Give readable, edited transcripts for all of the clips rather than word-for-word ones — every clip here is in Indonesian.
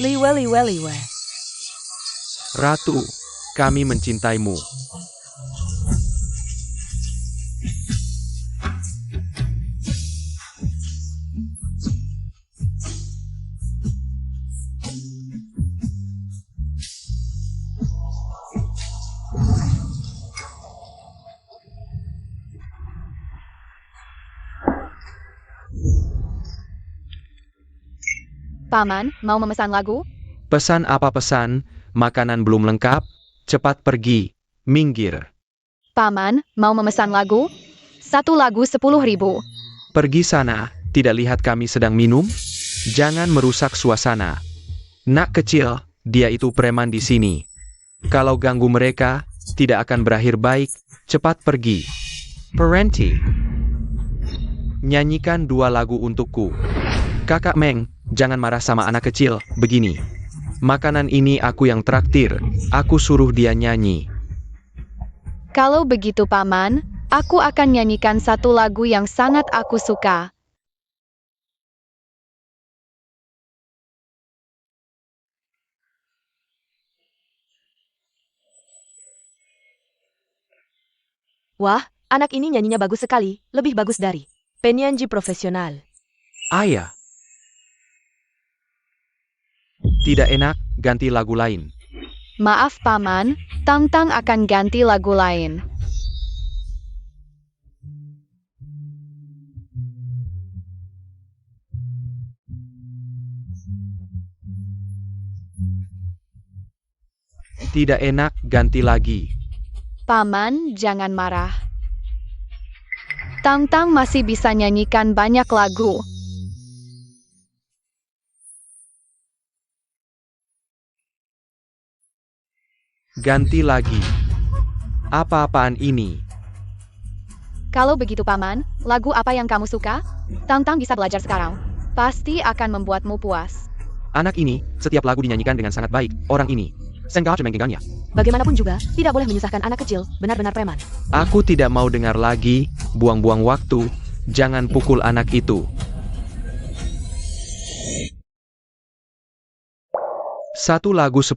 Liwe liwe liwe. Ratu, kami mencintaimu. Paman, mau memesan lagu? Pesan apa pesan? Makanan belum lengkap? Cepat pergi. Minggir. Paman, mau memesan lagu? 1 lagu 10.000. Pergi sana. Tidak lihat kami sedang minum? Jangan merusak suasana. Nak kecil, dia itu preman di sini. Kalau ganggu mereka, tidak akan berakhir baik. Cepat pergi. Parenti. Nyanyikan 2 lagu untukku. Kakak Meng, jangan marah sama anak kecil, begini. Makanan ini aku yang traktir, aku suruh dia nyanyi. Kalau begitu Paman, aku akan nyanyikan 1 lagu yang sangat aku suka. Wah, anak ini nyanyinya bagus sekali, lebih bagus dari penyanyi profesional. Ayah. Tidak enak, ganti lagu lain. Maaf Paman, Tang-Tang akan ganti lagu lain. Tidak enak, ganti lagi. Paman, jangan marah. Tang-Tang masih bisa nyanyikan banyak lagu. Ganti lagi. Apa-apaan ini? Kalau begitu Paman, lagu apa yang kamu suka? Tang-Tang bisa belajar sekarang. Pasti akan membuatmu puas. Anak ini, setiap lagu dinyanyikan dengan sangat baik. Orang ini. Sengaja menggenggamnya. Bagaimanapun juga, tidak boleh menyusahkan anak kecil, benar-benar preman. Aku tidak mau dengar lagi, buang-buang waktu. Jangan pukul anak itu. 1 lagu 10.000,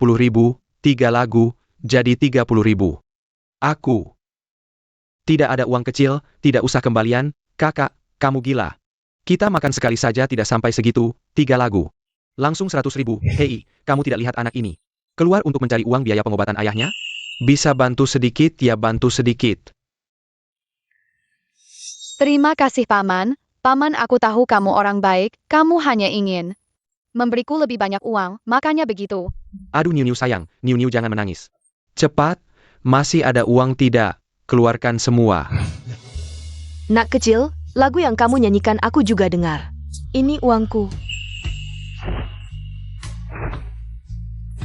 3 lagu, jadi 30.000. Aku. Tidak ada uang kecil, tidak usah kembalian, kakak, kamu gila. Kita makan sekali saja tidak sampai segitu, 3 lagu. Langsung 100.000, hei, kamu tidak lihat anak ini. Keluar untuk mencari uang biaya pengobatan ayahnya? Bisa bantu sedikit ya bantu sedikit. Terima kasih Paman. Paman, aku tahu kamu orang baik, kamu hanya ingin memberiku lebih banyak uang, makanya begitu. Aduh Niu sayang, Niu jangan menangis. Cepat, masih ada uang tidak? Keluarkan semua. Nak kecil, lagu yang kamu nyanyikan aku juga dengar. Ini uangku.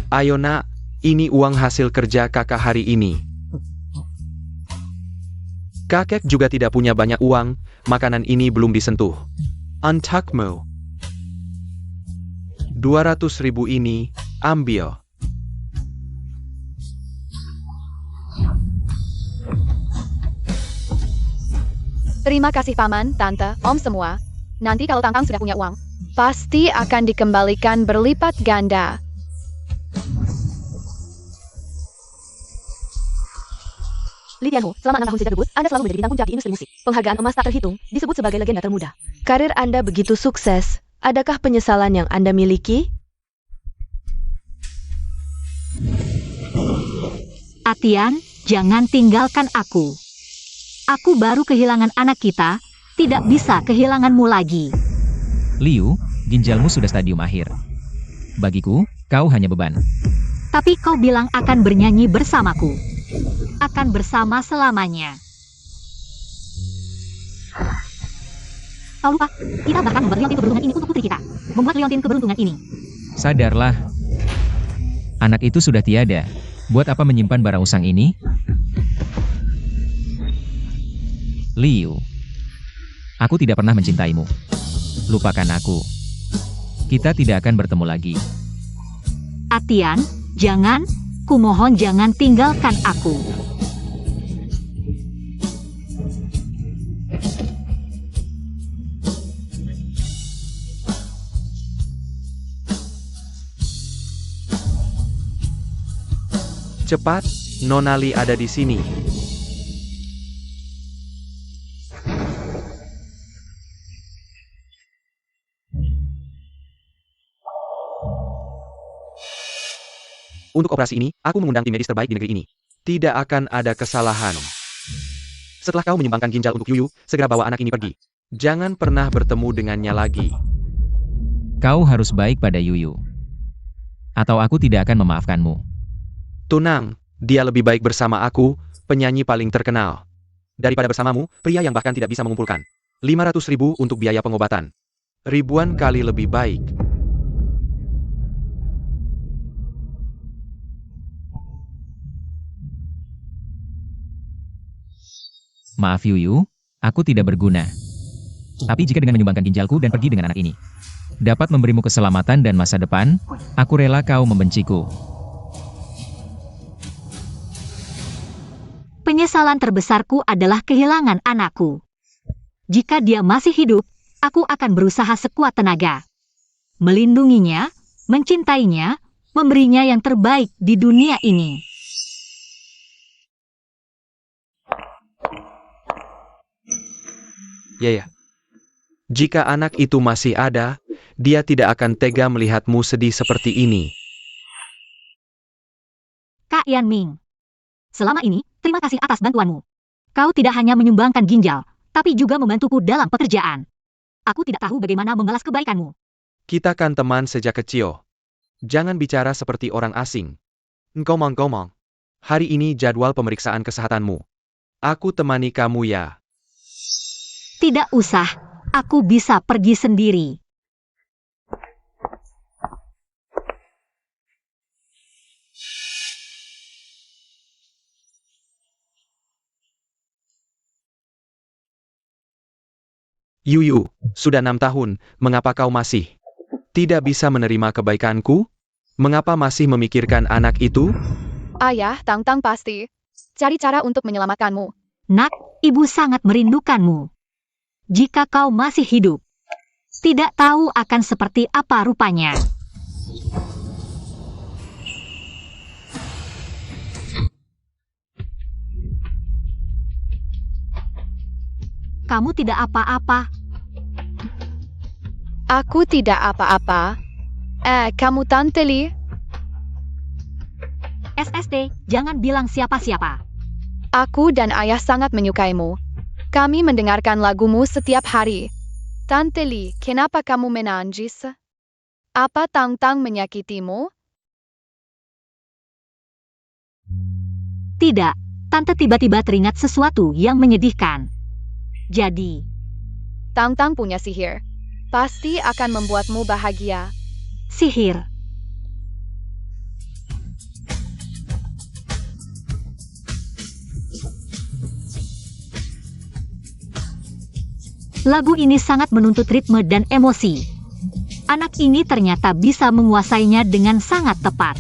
Ayo nak, ini uang hasil kerja kakak hari ini. Kakek juga tidak punya banyak uang, makanan ini belum disentuh. Untukmu. 200.000 ini, ambil. Terima kasih Paman, Tante, Om semua. Nanti kalau Tang-Tang sudah punya uang, pasti akan dikembalikan berlipat ganda. Li Tianhu, selama 6 tahun sejak debut, Anda selalu menjadi bintang puncak di industri musik. Penghargaan emas tak terhitung, disebut sebagai legenda termuda. Karir Anda begitu sukses. Adakah penyesalan yang Anda miliki? Atian, jangan tinggalkan aku. Aku baru kehilangan anak kita, tidak bisa kehilanganmu lagi. Liu, ginjalmu sudah stadium akhir. Bagiku, kau hanya beban. Tapi kau bilang akan bernyanyi bersamaku. Akan bersama selamanya. Kau lupa, kita bahkan membuat liontin keberuntungan ini untuk putri kita. Membuat liontin keberuntungan ini. Sadarlah. Anak itu sudah tiada. Buat apa menyimpan bara usang ini? Liu. Aku tidak pernah mencintaimu. Lupakan aku. Kita tidak akan bertemu lagi. Atian, jangan. Kumohon jangan tinggalkan aku. Cepat, Nona Li ada di sini. Untuk operasi ini, aku mengundang tim medis terbaik di negeri ini. Tidak akan ada kesalahan. Setelah kau menyumbangkan ginjal untuk Yuyu, segera bawa anak ini pergi. Jangan pernah bertemu dengannya lagi. Kau harus baik pada Yuyu. Atau aku tidak akan memaafkanmu. Tunang, dia lebih baik bersama aku, penyanyi paling terkenal. Daripada bersamamu, pria yang bahkan tidak bisa mengumpulkan 500.000 untuk biaya pengobatan. Ribuan kali lebih baik. Maaf Yuyu, aku tidak berguna. Tapi jika dengan menyumbangkan ginjalku dan pergi dengan anak ini dapat memberimu keselamatan dan masa depan, aku rela kau membenciku. Penyesalan terbesarku adalah kehilangan anakku. Jika dia masih hidup, aku akan berusaha sekuat tenaga. Melindunginya, mencintainya, memberinya yang terbaik di dunia ini. Ya. Jika anak itu masih ada, dia tidak akan tega melihatmu sedih seperti ini. Kak Yan Ming, selama ini, terima kasih atas bantuanmu. Kau tidak hanya menyumbangkan ginjal, tapi juga membantuku dalam pekerjaan. Aku tidak tahu bagaimana membalas kebaikanmu. Kita kan teman sejak kecil. Jangan bicara seperti orang asing. Ngomong-ngomong. Hari ini jadwal pemeriksaan kesehatanmu. Aku temani kamu ya. Tidak usah, aku bisa pergi sendiri. Yuyu, sudah 6 tahun, mengapa kau masih tidak bisa menerima kebaikanku? Mengapa masih memikirkan anak itu? Ayah, Tang-Tang pasti cari cara untuk menyelamatkanmu. Nak, ibu sangat merindukanmu. Jika kau masih hidup, tidak tahu akan seperti apa rupanya. Kamu tidak apa-apa. Aku tidak apa-apa. Kamu Tante Li? SST, jangan bilang siapa-siapa. Aku dan ayah sangat menyukaimu. Kami mendengarkan lagumu setiap hari. Tante Li, kenapa kamu menangis? Apa Tang-Tang menyakitimu? Tidak, Tante tiba-tiba teringat sesuatu yang menyedihkan. Jadi, Tang-Tang punya sihir. Pasti akan membuatmu bahagia. sihir. Lagu ini sangat menuntut ritme dan emosi. Anak ini ternyata bisa menguasainya dengan sangat tepat.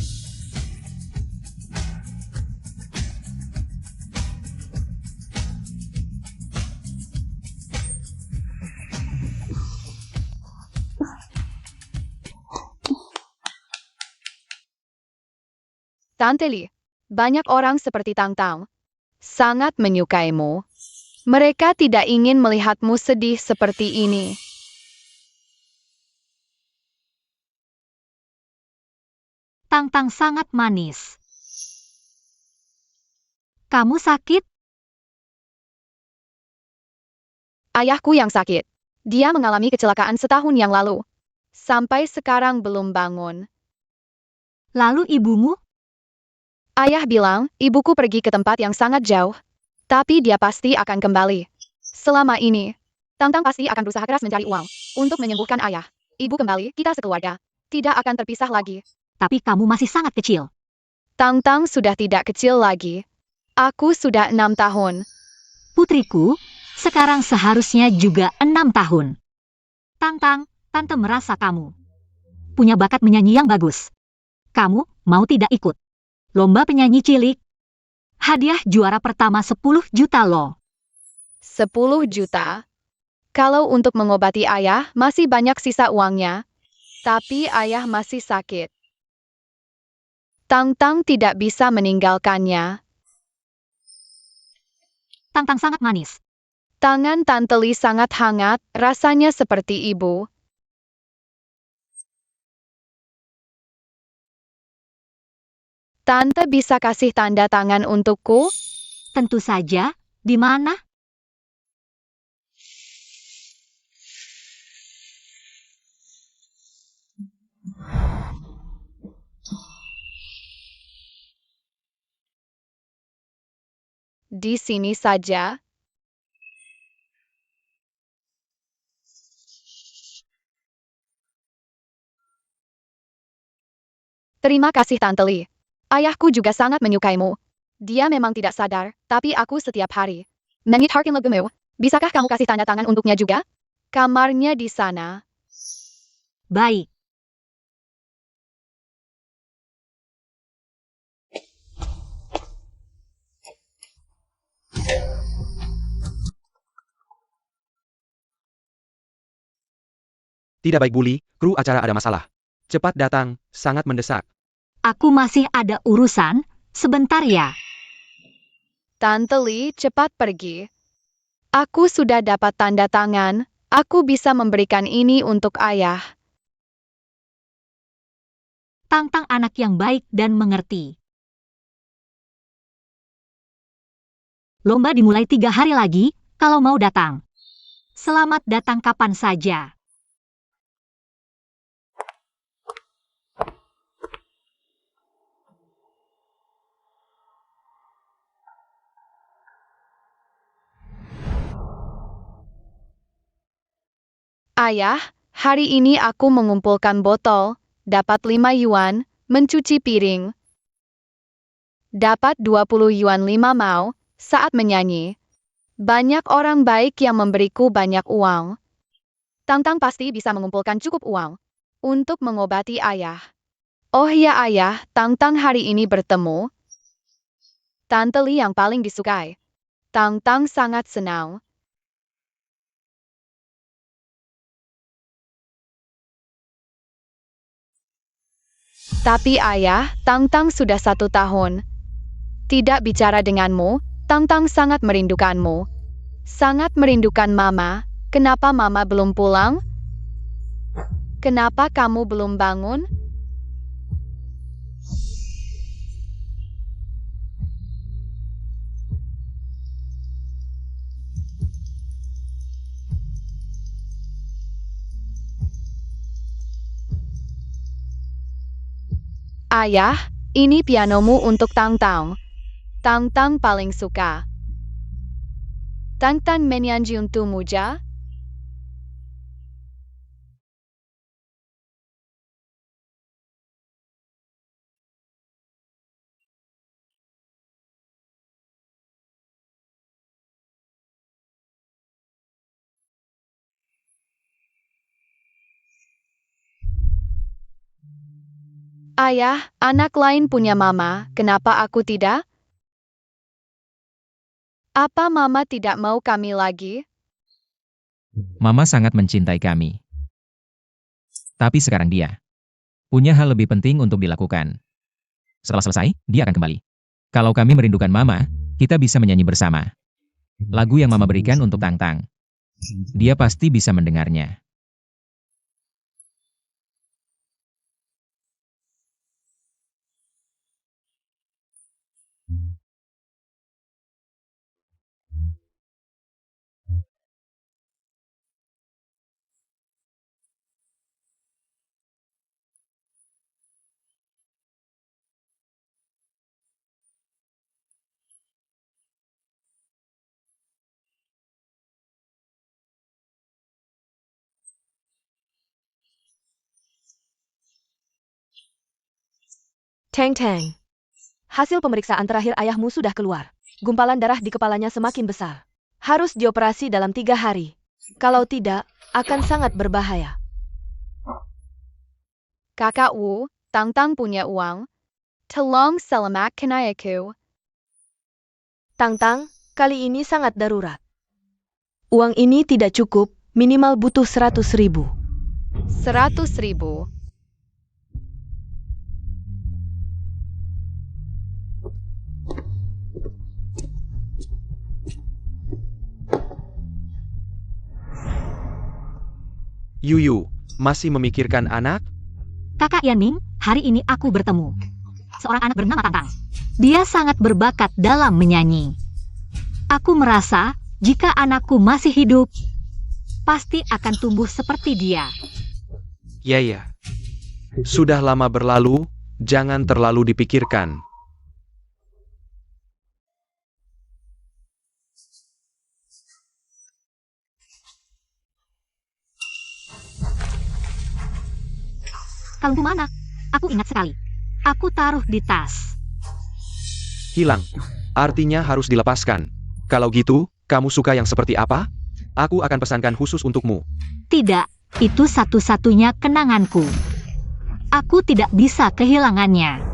Tante Li, banyak orang seperti Tang-Tang sangat menyukaimu. Mereka tidak ingin melihatmu sedih seperti ini. Tang-Tang sangat manis. Kamu sakit? Ayahku yang sakit. Dia mengalami kecelakaan setahun yang lalu. Sampai sekarang belum bangun. Lalu ibumu? Ayah bilang, ibuku pergi ke tempat yang sangat jauh. Tapi dia pasti akan kembali. Selama ini, Tang-Tang pasti akan berusaha keras mencari uang untuk menyembuhkan ayah. Ibu kembali, kita sekeluarga tidak akan terpisah lagi. Tapi kamu masih sangat kecil. Tang-Tang sudah tidak kecil lagi. Aku sudah 6 tahun. Putriku, sekarang seharusnya juga 6 tahun. Tang-Tang, Tante merasa kamu punya bakat menyanyi yang bagus. Kamu mau tidak ikut lomba penyanyi cilik? Hadiah juara pertama 10 juta loh. 10 juta? Kalau untuk mengobati ayah, masih banyak sisa uangnya. Tapi ayah masih sakit. Tang-Tang tidak bisa meninggalkannya. Tang-Tang sangat manis. Tangan Tante Li sangat hangat, rasanya seperti ibu. Tante bisa kasih tanda tangan untukku? Tentu saja. Di mana? Di sini saja. Terima kasih Tante Li. Ayahku juga sangat menyukaimu. Dia memang tidak sadar, tapi aku setiap hari mengitharkan lagumu. Bisakah kamu kasih tanda tangan untuknya juga? Kamarnya di sana. Baik. Tidak baik Bully, kru acara ada masalah. Cepat datang, sangat mendesak. Aku masih ada urusan. Sebentar ya. Tante Li, cepat pergi. Aku sudah dapat tanda tangan. Aku bisa memberikan ini untuk ayah. Tang-Tang anak yang baik dan mengerti. Lomba dimulai 3 hari lagi, kalau mau datang. Selamat datang kapan saja. Ayah, hari ini aku mengumpulkan botol, dapat 5 yuan, mencuci piring. Dapat 20 yuan 5 mau, saat menyanyi. Banyak orang baik yang memberiku banyak uang. Tang-Tang pasti bisa mengumpulkan cukup uang untuk mengobati ayah. Oh ya ayah, Tang-Tang hari ini bertemu Tante Li yang paling disukai. Tang-Tang sangat senang. Tapi ayah, Tang-Tang sudah 1 tahun tidak bicara denganmu. Tang-Tang sangat merindukanmu. Sangat merindukan Mama. Kenapa Mama belum pulang? Kenapa kamu belum bangun? Ayah, ini pianomu untuk Tang-Tang. Tang-Tang paling suka. Tang-Tang menyanyi untukmu ja? Ayah, anak lain punya Mama, kenapa aku tidak? Apa Mama tidak mau kami lagi? Mama sangat mencintai kami. Tapi sekarang dia punya hal lebih penting untuk dilakukan. Setelah selesai, dia akan kembali. Kalau kami merindukan Mama, kita bisa menyanyi bersama. Lagu yang Mama berikan untuk Tang-Tang. Dia pasti bisa mendengarnya. Teng-Teng. Hasil pemeriksaan terakhir ayahmu sudah keluar. Gumpalan darah di kepalanya semakin besar. Harus dioperasi dalam 3 hari. Kalau tidak, akan sangat berbahaya. Kakak Wu, Tang-Tang punya uang. Tolong selamatkan ayahku. Tang-Tang, kali ini sangat darurat. Uang ini tidak cukup, minimal butuh 100.000. 100.000. Yuyu, masih memikirkan anak? Kakak Yanming, hari ini aku bertemu seorang anak bernama Tantang. Dia sangat berbakat dalam menyanyi. Aku merasa jika anakku masih hidup, pasti akan tumbuh seperti dia. Ya. Sudah lama berlalu, jangan terlalu dipikirkan. Kalungku mana? Aku ingat sekali. Aku taruh di tas. Hilang. Artinya harus dilepaskan. Kalau gitu, kamu suka yang seperti apa? Aku akan pesankan khusus untukmu. Tidak, itu satu-satunya kenanganku. Aku tidak bisa kehilangannya.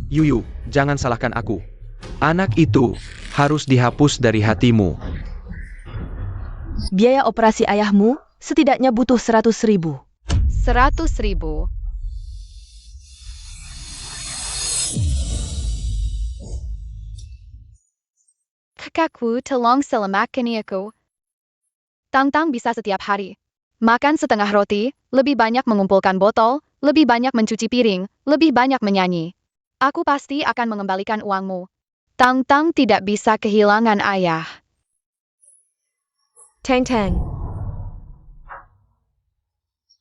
Yuyu, jangan salahkan aku. Anak itu harus dihapus dari hatimu. Biaya operasi ayahmu setidaknya butuh 100.000. 100.000. Kakakku tolong selamatkan aku. Tantang bisa setiap hari. Makan setengah roti, lebih banyak mengumpulkan botol, lebih banyak mencuci piring, lebih banyak menyanyi. Aku pasti akan mengembalikan uangmu. Tantang tidak bisa kehilangan ayah. Teng.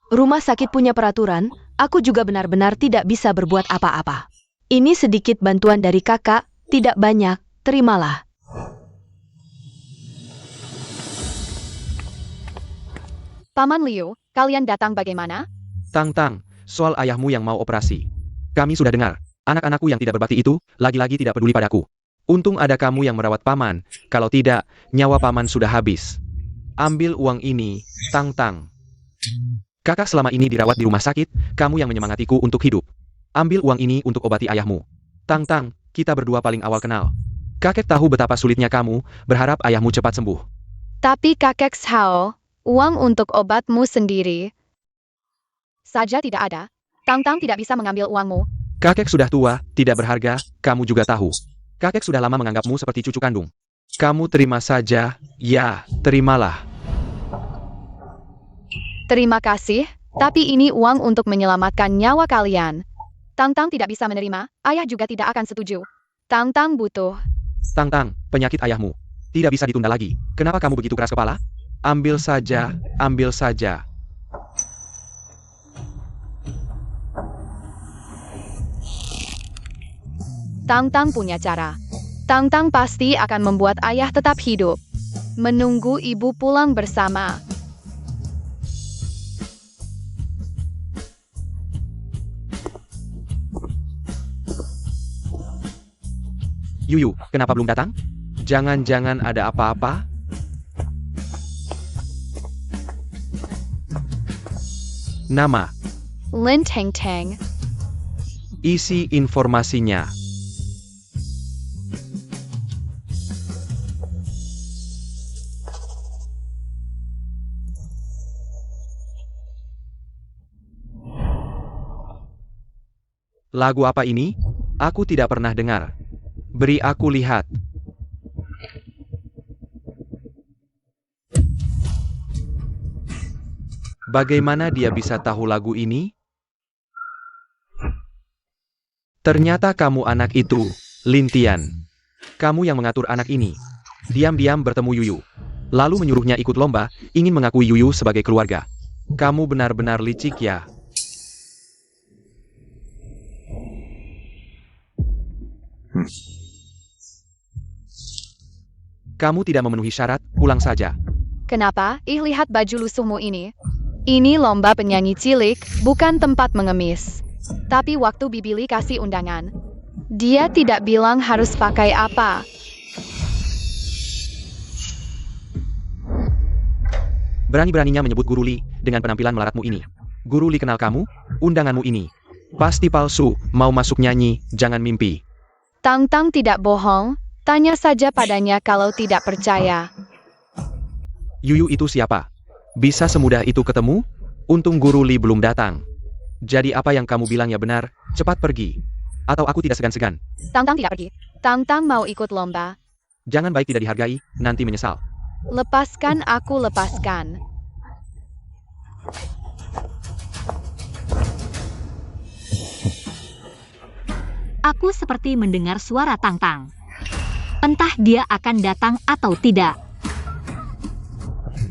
Rumah sakit punya peraturan, aku juga benar-benar tidak bisa berbuat apa-apa. Ini sedikit bantuan dari kakak, tidak banyak, terimalah. Paman Liu, kalian datang bagaimana? Tang, soal ayahmu yang mau operasi. Kami sudah dengar. Anak-anakku yang tidak berbakti itu, lagi-lagi tidak peduli padaku. Untung ada kamu yang merawat paman, kalau tidak, nyawa paman sudah habis. Ambil uang ini, Tang. Kakak selama ini dirawat di rumah sakit, kamu yang menyemangatiku untuk hidup. Ambil uang ini untuk obati ayahmu. Tang, kita berdua paling awal kenal. Kakek tahu betapa sulitnya kamu, berharap ayahmu cepat sembuh. Tapi kakek Hao, uang untuk obatmu sendiri saja tidak ada. Tantang tidak bisa mengambil uangmu. Kakek sudah tua, tidak berharga, kamu juga tahu. Kakek sudah lama menganggapmu seperti cucu kandung. Kamu terima saja, ya, terimalah. Terima kasih, tapi ini uang untuk menyelamatkan nyawa kalian. Tantang tidak bisa menerima, ayah juga tidak akan setuju. Tantang butuh. Tang, penyakit ayahmu. Tidak bisa ditunda lagi. Kenapa kamu begitu keras kepala? Ambil saja. Tantang punya cara. Tantang pasti akan membuat ayah tetap hidup. Menunggu ibu pulang bersama. Yuyu, kenapa belum datang? Jangan-jangan ada apa-apa? Nama, Lin Teng. isi informasinya. Lagu apa ini? Aku tidak pernah dengar. Beri aku lihat. Bagaimana dia bisa tahu lagu ini? Ternyata kamu anak itu, Lin Tian. Kamu yang mengatur anak ini. Diam-diam bertemu Yuyu. Lalu menyuruhnya ikut lomba, ingin mengakui Yuyu sebagai keluarga. Kamu benar-benar licik ya. Kamu tidak memenuhi syarat, pulang saja. Kenapa? Lihat baju lusuhmu ini. Ini lomba penyanyi cilik, bukan tempat mengemis. Tapi waktu Bibili kasih undangan, dia tidak bilang harus pakai apa. Berani-beraninya menyebut Guru Li dengan penampilan melaratmu ini. Guru Li kenal kamu? Undanganmu ini pasti palsu, mau masuk nyanyi, jangan mimpi. Tantang tidak bohong, tanya saja padanya kalau tidak percaya. Yuyu itu siapa? Bisa semudah itu ketemu? Untung Guru Li belum datang. Jadi apa yang kamu bilang ya benar, cepat pergi. Atau aku tidak segan-segan. Tantang tidak pergi. Tang-Tang mau ikut lomba. Jangan baik tidak dihargai, nanti menyesal. Lepaskan aku, lepaskan. Aku seperti mendengar suara Tang-Tang. Entah dia akan datang atau tidak.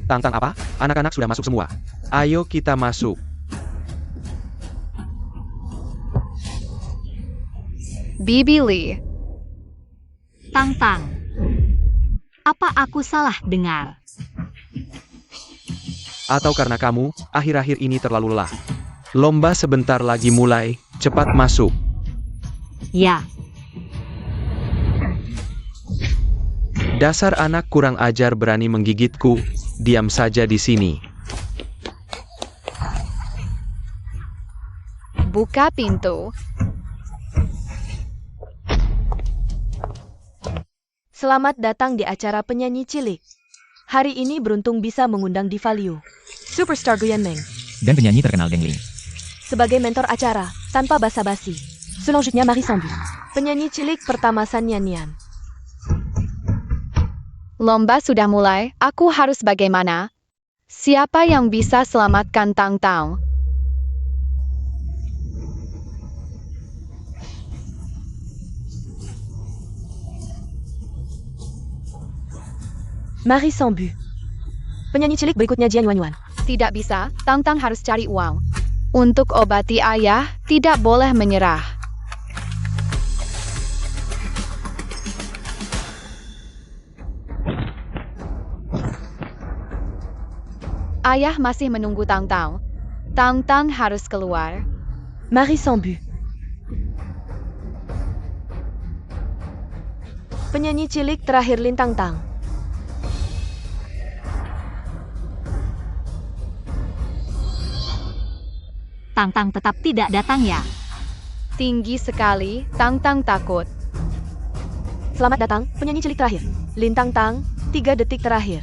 Tang-Tang apa? Anak-anak sudah masuk semua. Ayo kita masuk. Bibi Lee. Tang-Tang. Apa aku salah dengar? Atau karena kamu, akhir-akhir ini terlalu lelah. Lomba sebentar lagi mulai, cepat masuk. Ya, Dasar anak kurang ajar berani menggigitku, diam saja di sini. Buka pintu. Selamat datang di acara penyanyi cilik. Hari ini beruntung bisa mengundang Diva Liu, Superstar Guyan Meng, Dan penyanyi terkenal Deng Ling. sebagai mentor acara, tanpa basa-basi. Selanjutnya Marie Sambu, penyanyi cilik pertama San Yan Yan. Lomba sudah mulai, aku harus bagaimana? Siapa yang bisa selamatkan Tang-Tang? Marie Sambu, penyanyi cilik berikutnya Jian Yuanyuan. Tidak bisa, Tang-Tang harus cari uang. Untuk obati ayah, tidak boleh menyerah. Ayah masih menunggu Tang-Tang. Tang-Tang harus keluar. Marie Sambu, penyanyi cilik terakhir Lin Tang-Tang. Tang-Tang tetap tidak datang ya. Tinggi sekali, Tang-Tang takut. Selamat datang, penyanyi cilik terakhir. Lin Tang-Tang, 3 detik terakhir.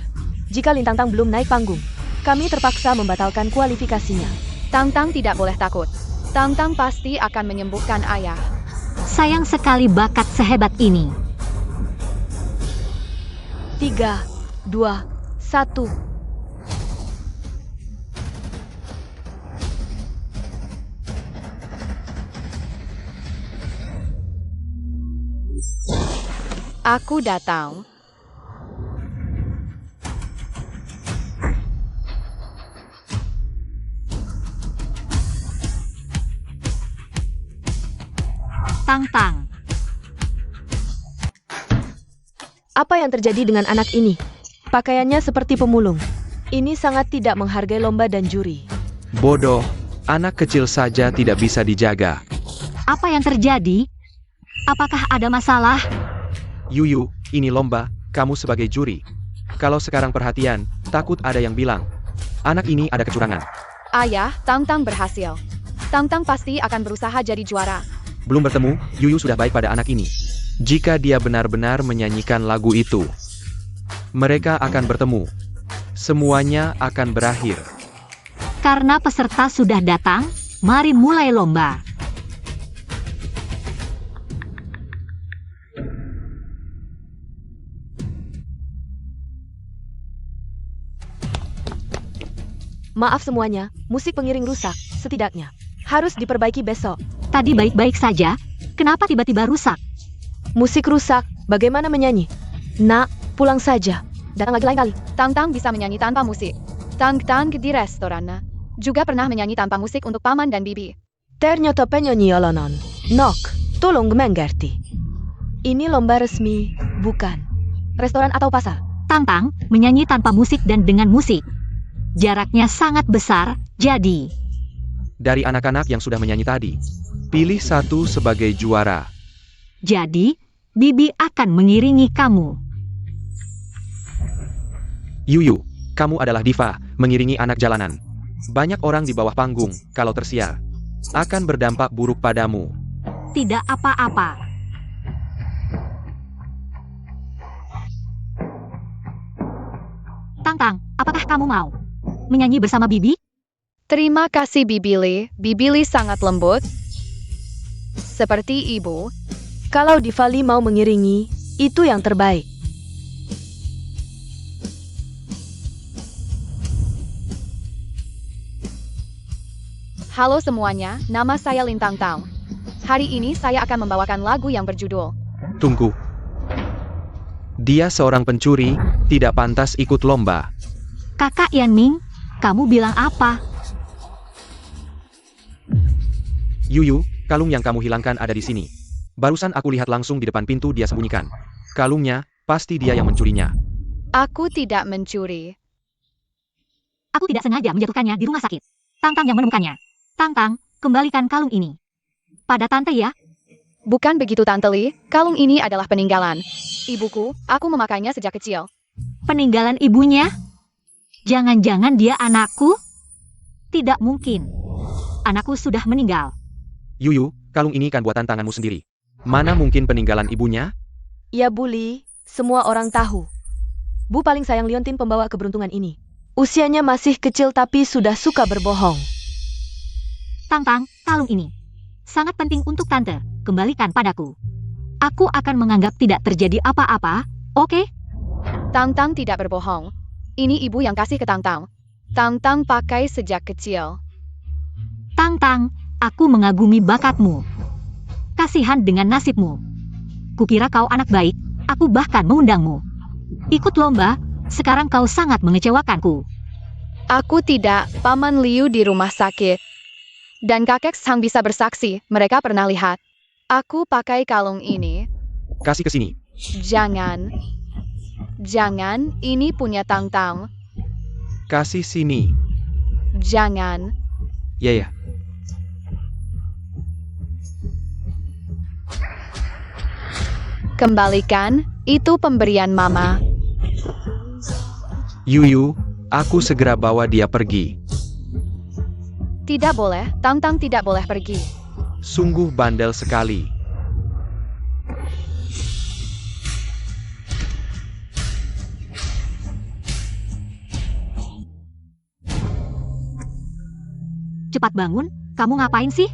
Jika Lin Tang-Tang belum naik panggung, kami terpaksa membatalkan kualifikasinya. Tang-Tang tidak boleh takut. Tang-Tang pasti akan menyembuhkan ayah. Sayang sekali bakat sehebat ini. 3, 2, 1. Aku datang. Tang-Tang. Apa yang terjadi dengan anak ini? Pakaiannya seperti pemulung. Ini sangat tidak menghargai lomba dan juri. Bodoh, anak kecil saja tidak bisa dijaga. Apa yang terjadi? Apakah ada masalah? Yuyu, ini lomba, kamu sebagai juri. Kalau sekarang perhatian, takut ada yang bilang, anak ini ada kecurangan. Ayah, Tang-Tang berhasil. Tang-Tang pasti akan berusaha jadi juara. Belum bertemu, Yuyu sudah baik pada anak ini. Jika dia benar-benar menyanyikan lagu itu, mereka akan bertemu. Semuanya akan berakhir. Karena peserta sudah datang, mari mulai lomba. Maaf semuanya, musik pengiring rusak, setidaknya. Harus diperbaiki besok. Tadi baik-baik saja, kenapa tiba-tiba rusak? Musik rusak, bagaimana menyanyi? Nak, pulang saja. Datang lagi lain kali. Tang-Tang bisa menyanyi tanpa musik. Tang-Tang di restoran juga pernah menyanyi tanpa musik untuk paman dan bibi. Ternyata penyanyi alanan. Nok, tolong mengerti. Ini lomba resmi, bukan restoran atau pasar. Tang-Tang menyanyi tanpa musik dan dengan musik. Jaraknya sangat besar, jadi Dari anak-anak yang sudah menyanyi tadi, pilih satu sebagai juara. Bibi akan mengiringi kamu. Yuyu, kamu adalah diva, mengiringi anak jalanan. Banyak orang di bawah panggung, kalau tersiar, akan berdampak buruk padamu. Tidak apa-apa. Tang-Tang, apakah kamu mau menyanyi bersama Bibi? Terima kasih Bibi Lee. Bibi Lee sangat lembut. Seperti ibu. Kalau Divali mau mengiringi, itu yang terbaik. Halo semuanya, nama saya Lintang Tang. Hari ini saya akan membawakan lagu yang berjudul Tunggu. Dia seorang pencuri, tidak pantas ikut lomba. Kakak Yanming, kamu bilang apa? Yuyu, kalung yang kamu hilangkan ada di sini. Barusan aku lihat langsung di depan pintu dia sembunyikan. Kalungnya, pasti dia yang mencurinya. Aku tidak mencuri. Aku tidak sengaja menjatuhkannya di rumah sakit. Tang-Tang yang menemukannya. Tang-Tang, kembalikan kalung ini. Pada tante ya. Bukan begitu Tante Li, kalung ini adalah peninggalan ibuku, aku memakainya sejak kecil. Peninggalan ibunya? Jangan-jangan dia anakku? Tidak mungkin. Anakku sudah meninggal. Yuyu, kalung ini kan buatan tanganmu sendiri. Mana mungkin peninggalan ibunya? Ya Buli, semua orang tahu. Bu paling sayang Liontin pembawa keberuntungan ini. Usianya masih kecil tapi sudah suka berbohong. Tang-Tang, kalung ini. Sangat penting untuk tante. Kembalikan padaku. Aku akan menganggap tidak terjadi apa-apa, oke? Tang-Tang tidak berbohong. Ini ibu yang kasih ke Tang-Tang. Tang-Tang pakai sejak kecil. Tang-Tang, aku mengagumi bakatmu. Kasihan dengan nasibmu. Kukira kau anak baik, aku bahkan mengundangmu. Ikut lomba, sekarang kau sangat mengecewakanku. Aku tidak, Paman Liu di rumah sakit. Dan kakek Sang bisa bersaksi, mereka pernah lihat. Aku pakai kalung ini. Kasih ke sini. Jangan. Jangan, ini punya Tang-Tang. Kasih sini. Jangan. Ya. Kembalikan, itu pemberian Mama. Yuyu, aku segera bawa dia pergi. Tidak boleh, Tang-Tang tidak boleh pergi. Sungguh bandel sekali. Cepat bangun, kamu ngapain sih?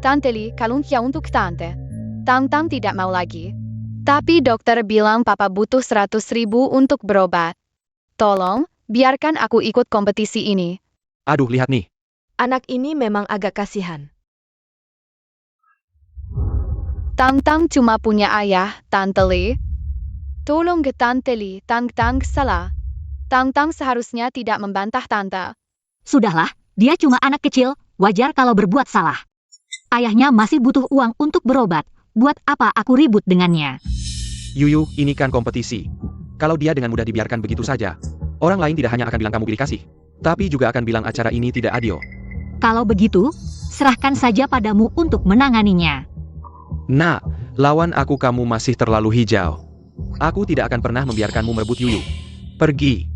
Tante Li, kalungnya untuk Tante. Tang-Tang tidak mau lagi. Tapi dokter bilang papa butuh 100.000 untuk berobat. Tolong, biarkan aku ikut kompetisi ini. Aduh, lihat nih. Anak ini memang agak kasihan. Tang-Tang cuma punya ayah, Tante Li. Tolong ke Tante Li, Tang-Tang salah. Tang-Tang seharusnya tidak membantah Tante. Sudahlah, dia cuma anak kecil, wajar kalau berbuat salah. Ayahnya masih butuh uang untuk berobat. Buat apa aku ribut dengannya? Yuyu, ini kan kompetisi. Kalau dia dengan mudah dibiarkan begitu saja, orang lain tidak hanya akan bilang kamu pilih kasih, tapi juga akan bilang acara ini tidak adil. Kalau begitu, serahkan saja padamu untuk menanganinya. Nah, lawan aku kamu masih terlalu hijau. Aku tidak akan pernah membiarkanmu merebut Yuyu. Pergi.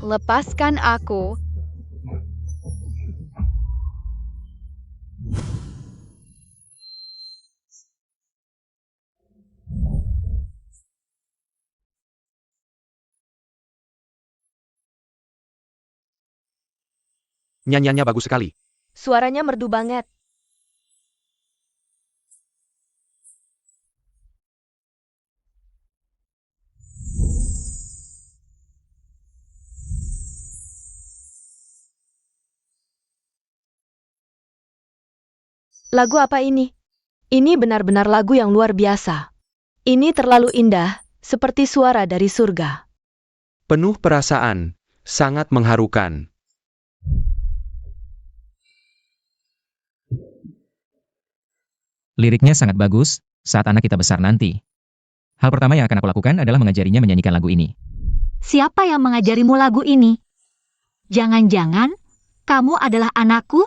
Lepaskan aku. Nyanyiannya bagus sekali. Suaranya merdu banget. Lagu apa ini? Ini benar-benar lagu yang luar biasa. Ini terlalu indah, seperti suara dari surga. Penuh perasaan, sangat mengharukan. Liriknya sangat bagus, saat anak kita besar nanti. Hal pertama yang akan aku lakukan adalah mengajarinya menyanyikan lagu ini. Siapa yang mengajarimu lagu ini? Jangan-jangan kamu adalah anakku?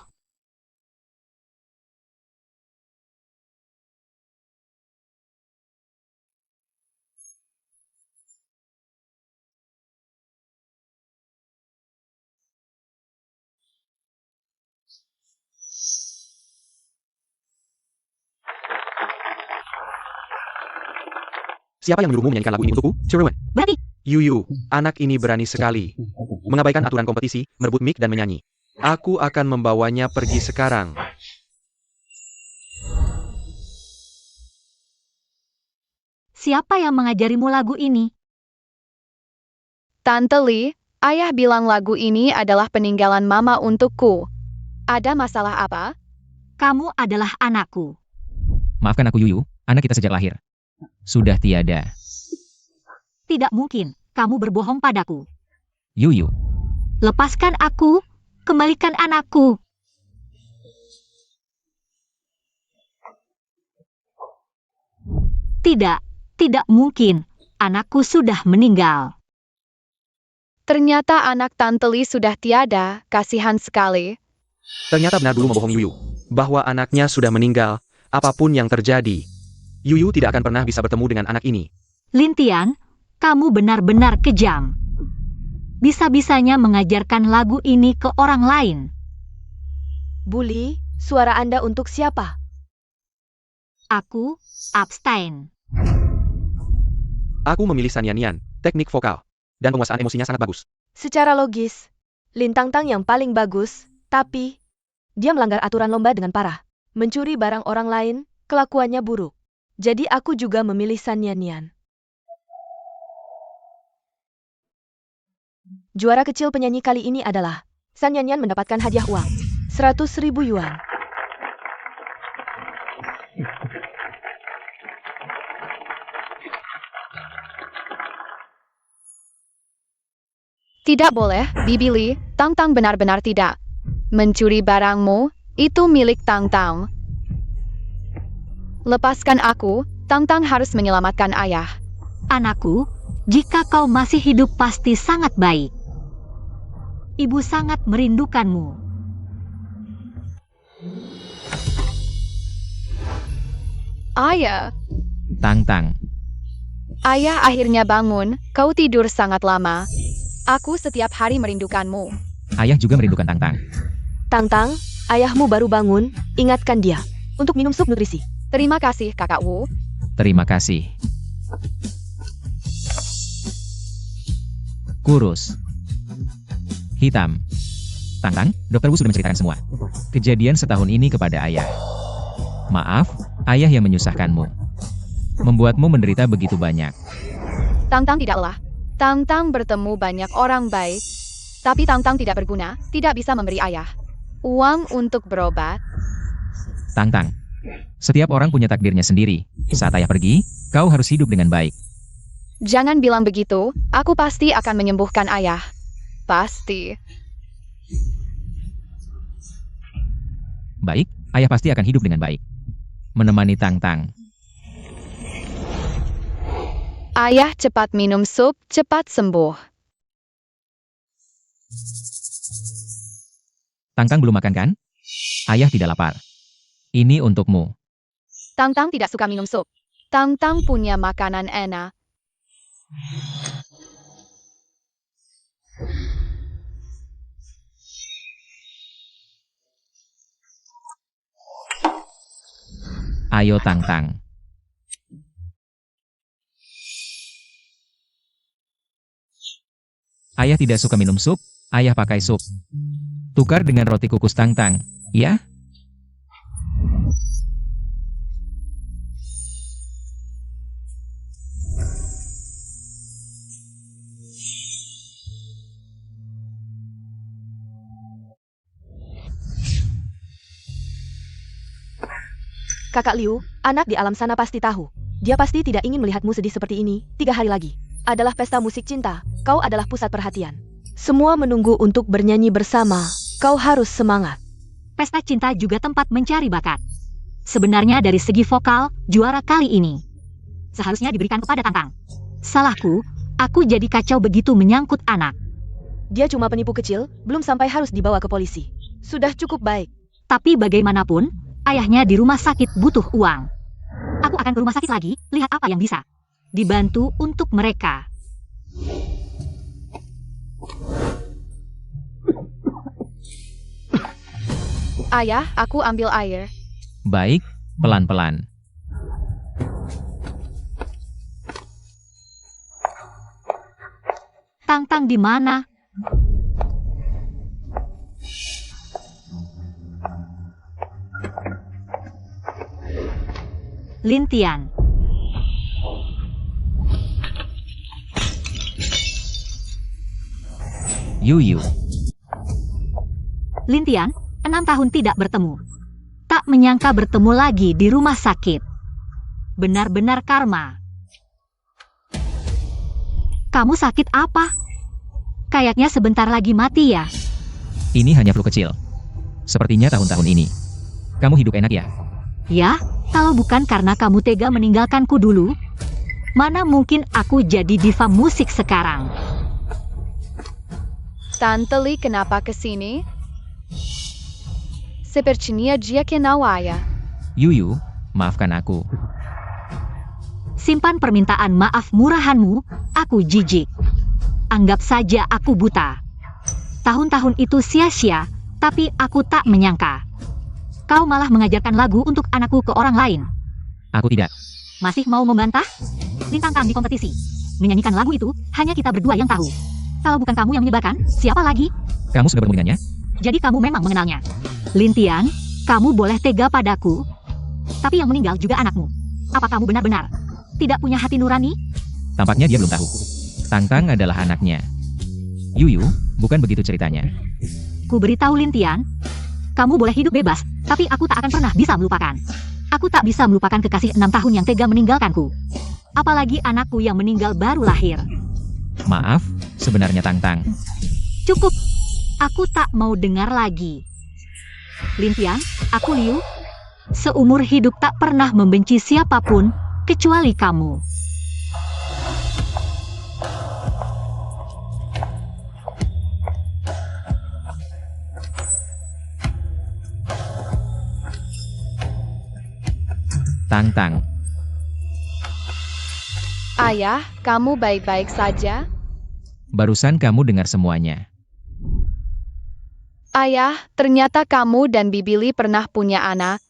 Siapa yang menyuruhmu menyanyikan lagu ini untukku? Cheruwen. Berarti, Yuyu, anak ini berani sekali. Mengabaikan aturan kompetisi, merebut mic dan menyanyi. Aku akan membawanya pergi sekarang. siapa yang mengajarimu lagu ini? Tante Li, ayah bilang lagu ini adalah peninggalan mama untukku. Ada masalah apa? Kamu adalah anakku. Maafkan aku Yuyu, anak kita sejak lahir. Sudah tiada. Tidak mungkin, kamu berbohong padaku. Yuyu, Lepaskan aku, kembalikan anakku. Tidak, tidak mungkin. Anakku sudah meninggal. Ternyata anak Tante Li sudah tiada, kasihan sekali. Ternyata benar dulu membohong Yuyu. Bahwa anaknya sudah meninggal, apapun yang terjadi. Yuyu tidak akan pernah bisa bertemu dengan anak ini. Lintian, kamu benar-benar kejam. Bisa-bisanya mengajarkan lagu ini ke orang lain. Bully, suara Anda untuk siapa? Aku, abstain. Aku memilih Sanyan, teknik vokal. Dan penguasaan emosinya sangat bagus. Secara logis, Lin Tangtang yang paling bagus, tapi dia melanggar aturan lomba dengan parah. Mencuri barang orang lain, kelakuannya buruk. Jadi aku juga memilih San Yanyan. Juara kecil penyanyi kali ini adalah San Yanyan mendapatkan hadiah uang 100.000 yuan. Tidak boleh, Bibi Li, Tangtang benar-benar tidak. Mencuri barangmu, itu milik Tangtang. Lepaskan aku, Tangtang harus menyelamatkan ayah. Anakku, jika kau masih hidup pasti sangat baik. Ibu sangat merindukanmu. Ayah, Tangtang. ayah akhirnya bangun, kau tidur sangat lama. Aku setiap hari merindukanmu. Ayah juga merindukan Tangtang. Tangtang, ayahmu baru bangun, ingatkan dia untuk minum sup nutrisi. Terima kasih, Kakak Wu. Terima kasih. Kurus. Hitam. Tangtang, Dokter Wu sudah menceritakan semua kejadian setahun ini kepada ayah. Maaf, ayah yang menyusahkanmu. Membuatmu menderita begitu banyak. Tangtang tidak lelah. Tangtang bertemu banyak orang baik. Tapi Tangtang tidak berguna, tidak bisa memberi ayah uang untuk berobat. Tangtang. Setiap orang punya takdirnya sendiri. Saat ayah pergi, kau harus hidup dengan baik. Jangan bilang begitu, aku pasti akan menyembuhkan ayah. Pasti. Baik, ayah pasti akan hidup dengan baik. Menemani Tangtang. Ayah cepat minum sup, cepat sembuh. Tangtang belum makan kan? Ayah tidak lapar. Ini untukmu. Tangtang tidak suka minum sup. Tangtang punya makanan enak. Ayo Tangtang. Ayah tidak suka minum sup, ayah pakai sup. Tukar dengan roti kukus Tangtang, ya? Kakak Liu, anak di alam sana pasti tahu. Dia pasti tidak ingin melihatmu sedih seperti ini. 3 hari lagi adalah pesta musik cinta. Kau adalah pusat perhatian. Semua menunggu untuk bernyanyi bersama. Kau harus semangat. Pesta cinta juga tempat mencari bakat. Sebenarnya dari segi vokal, juara kali ini seharusnya diberikan kepada Tangtang. Salahku, aku jadi kacau begitu menyangkut anak. Dia cuma penipu kecil, belum sampai harus dibawa ke polisi. Sudah cukup baik. Tapi bagaimanapun, ayahnya di rumah sakit butuh uang. Aku akan ke rumah sakit lagi, lihat apa yang bisa dibantu untuk mereka. Ayah, aku ambil air. Baik, pelan-pelan. Tangtang di mana? Lintian. Yuyu, Lintian, 6 tahun tidak bertemu. Tak menyangka bertemu lagi di rumah sakit. Benar-benar karma. Kamu sakit apa? Kayaknya sebentar lagi mati ya. ini hanya flu kecil. Sepertinya tahun-tahun ini. Kamu hidup enak ya? Ya, kalau bukan karena kamu tega meninggalkanku dulu, mana mungkin aku jadi diva musik sekarang. Tante Li kenapa kesini? Sepertinya dia kenal ayah. Yuyu, maafkan aku. Simpan permintaan maaf murahanmu, aku jijik. Anggap saja aku buta. Tahun-tahun itu sia-sia, tapi aku tak menyangka. Kau malah mengajarkan lagu untuk anakku ke orang lain. Aku tidak. Masih mau membantah? Lintang di kompetisi. Menyanyikan lagu itu, hanya kita berdua yang tahu. Kalau bukan kamu yang menyebarkan, siapa lagi? Kamu sudah bertemu dengannya? Jadi kamu memang mengenalnya. Lintian, kamu boleh tega padaku, tapi yang meninggal juga anakmu. Apa kamu benar-benar tidak punya hati nurani? Tampaknya dia belum tahu. Tangtang adalah anaknya. Yuyu, bukan begitu ceritanya. Ku beritahu Lintian, kamu boleh hidup bebas, tapi aku tak akan pernah bisa melupakan. Aku tak bisa melupakan kekasih 6 tahun yang tega meninggalkanku. Apalagi anakku yang meninggal baru lahir. Maaf, sebenarnya Tangtang. Cukup, aku tak mau dengar lagi. Lintian, aku Liu. Seumur hidup tak pernah membenci siapapun, kecuali kamu. Tangtang, Ayah, kamu baik-baik saja? barusan kamu dengar semuanya. Ayah, ternyata kamu dan Bibili pernah punya anak.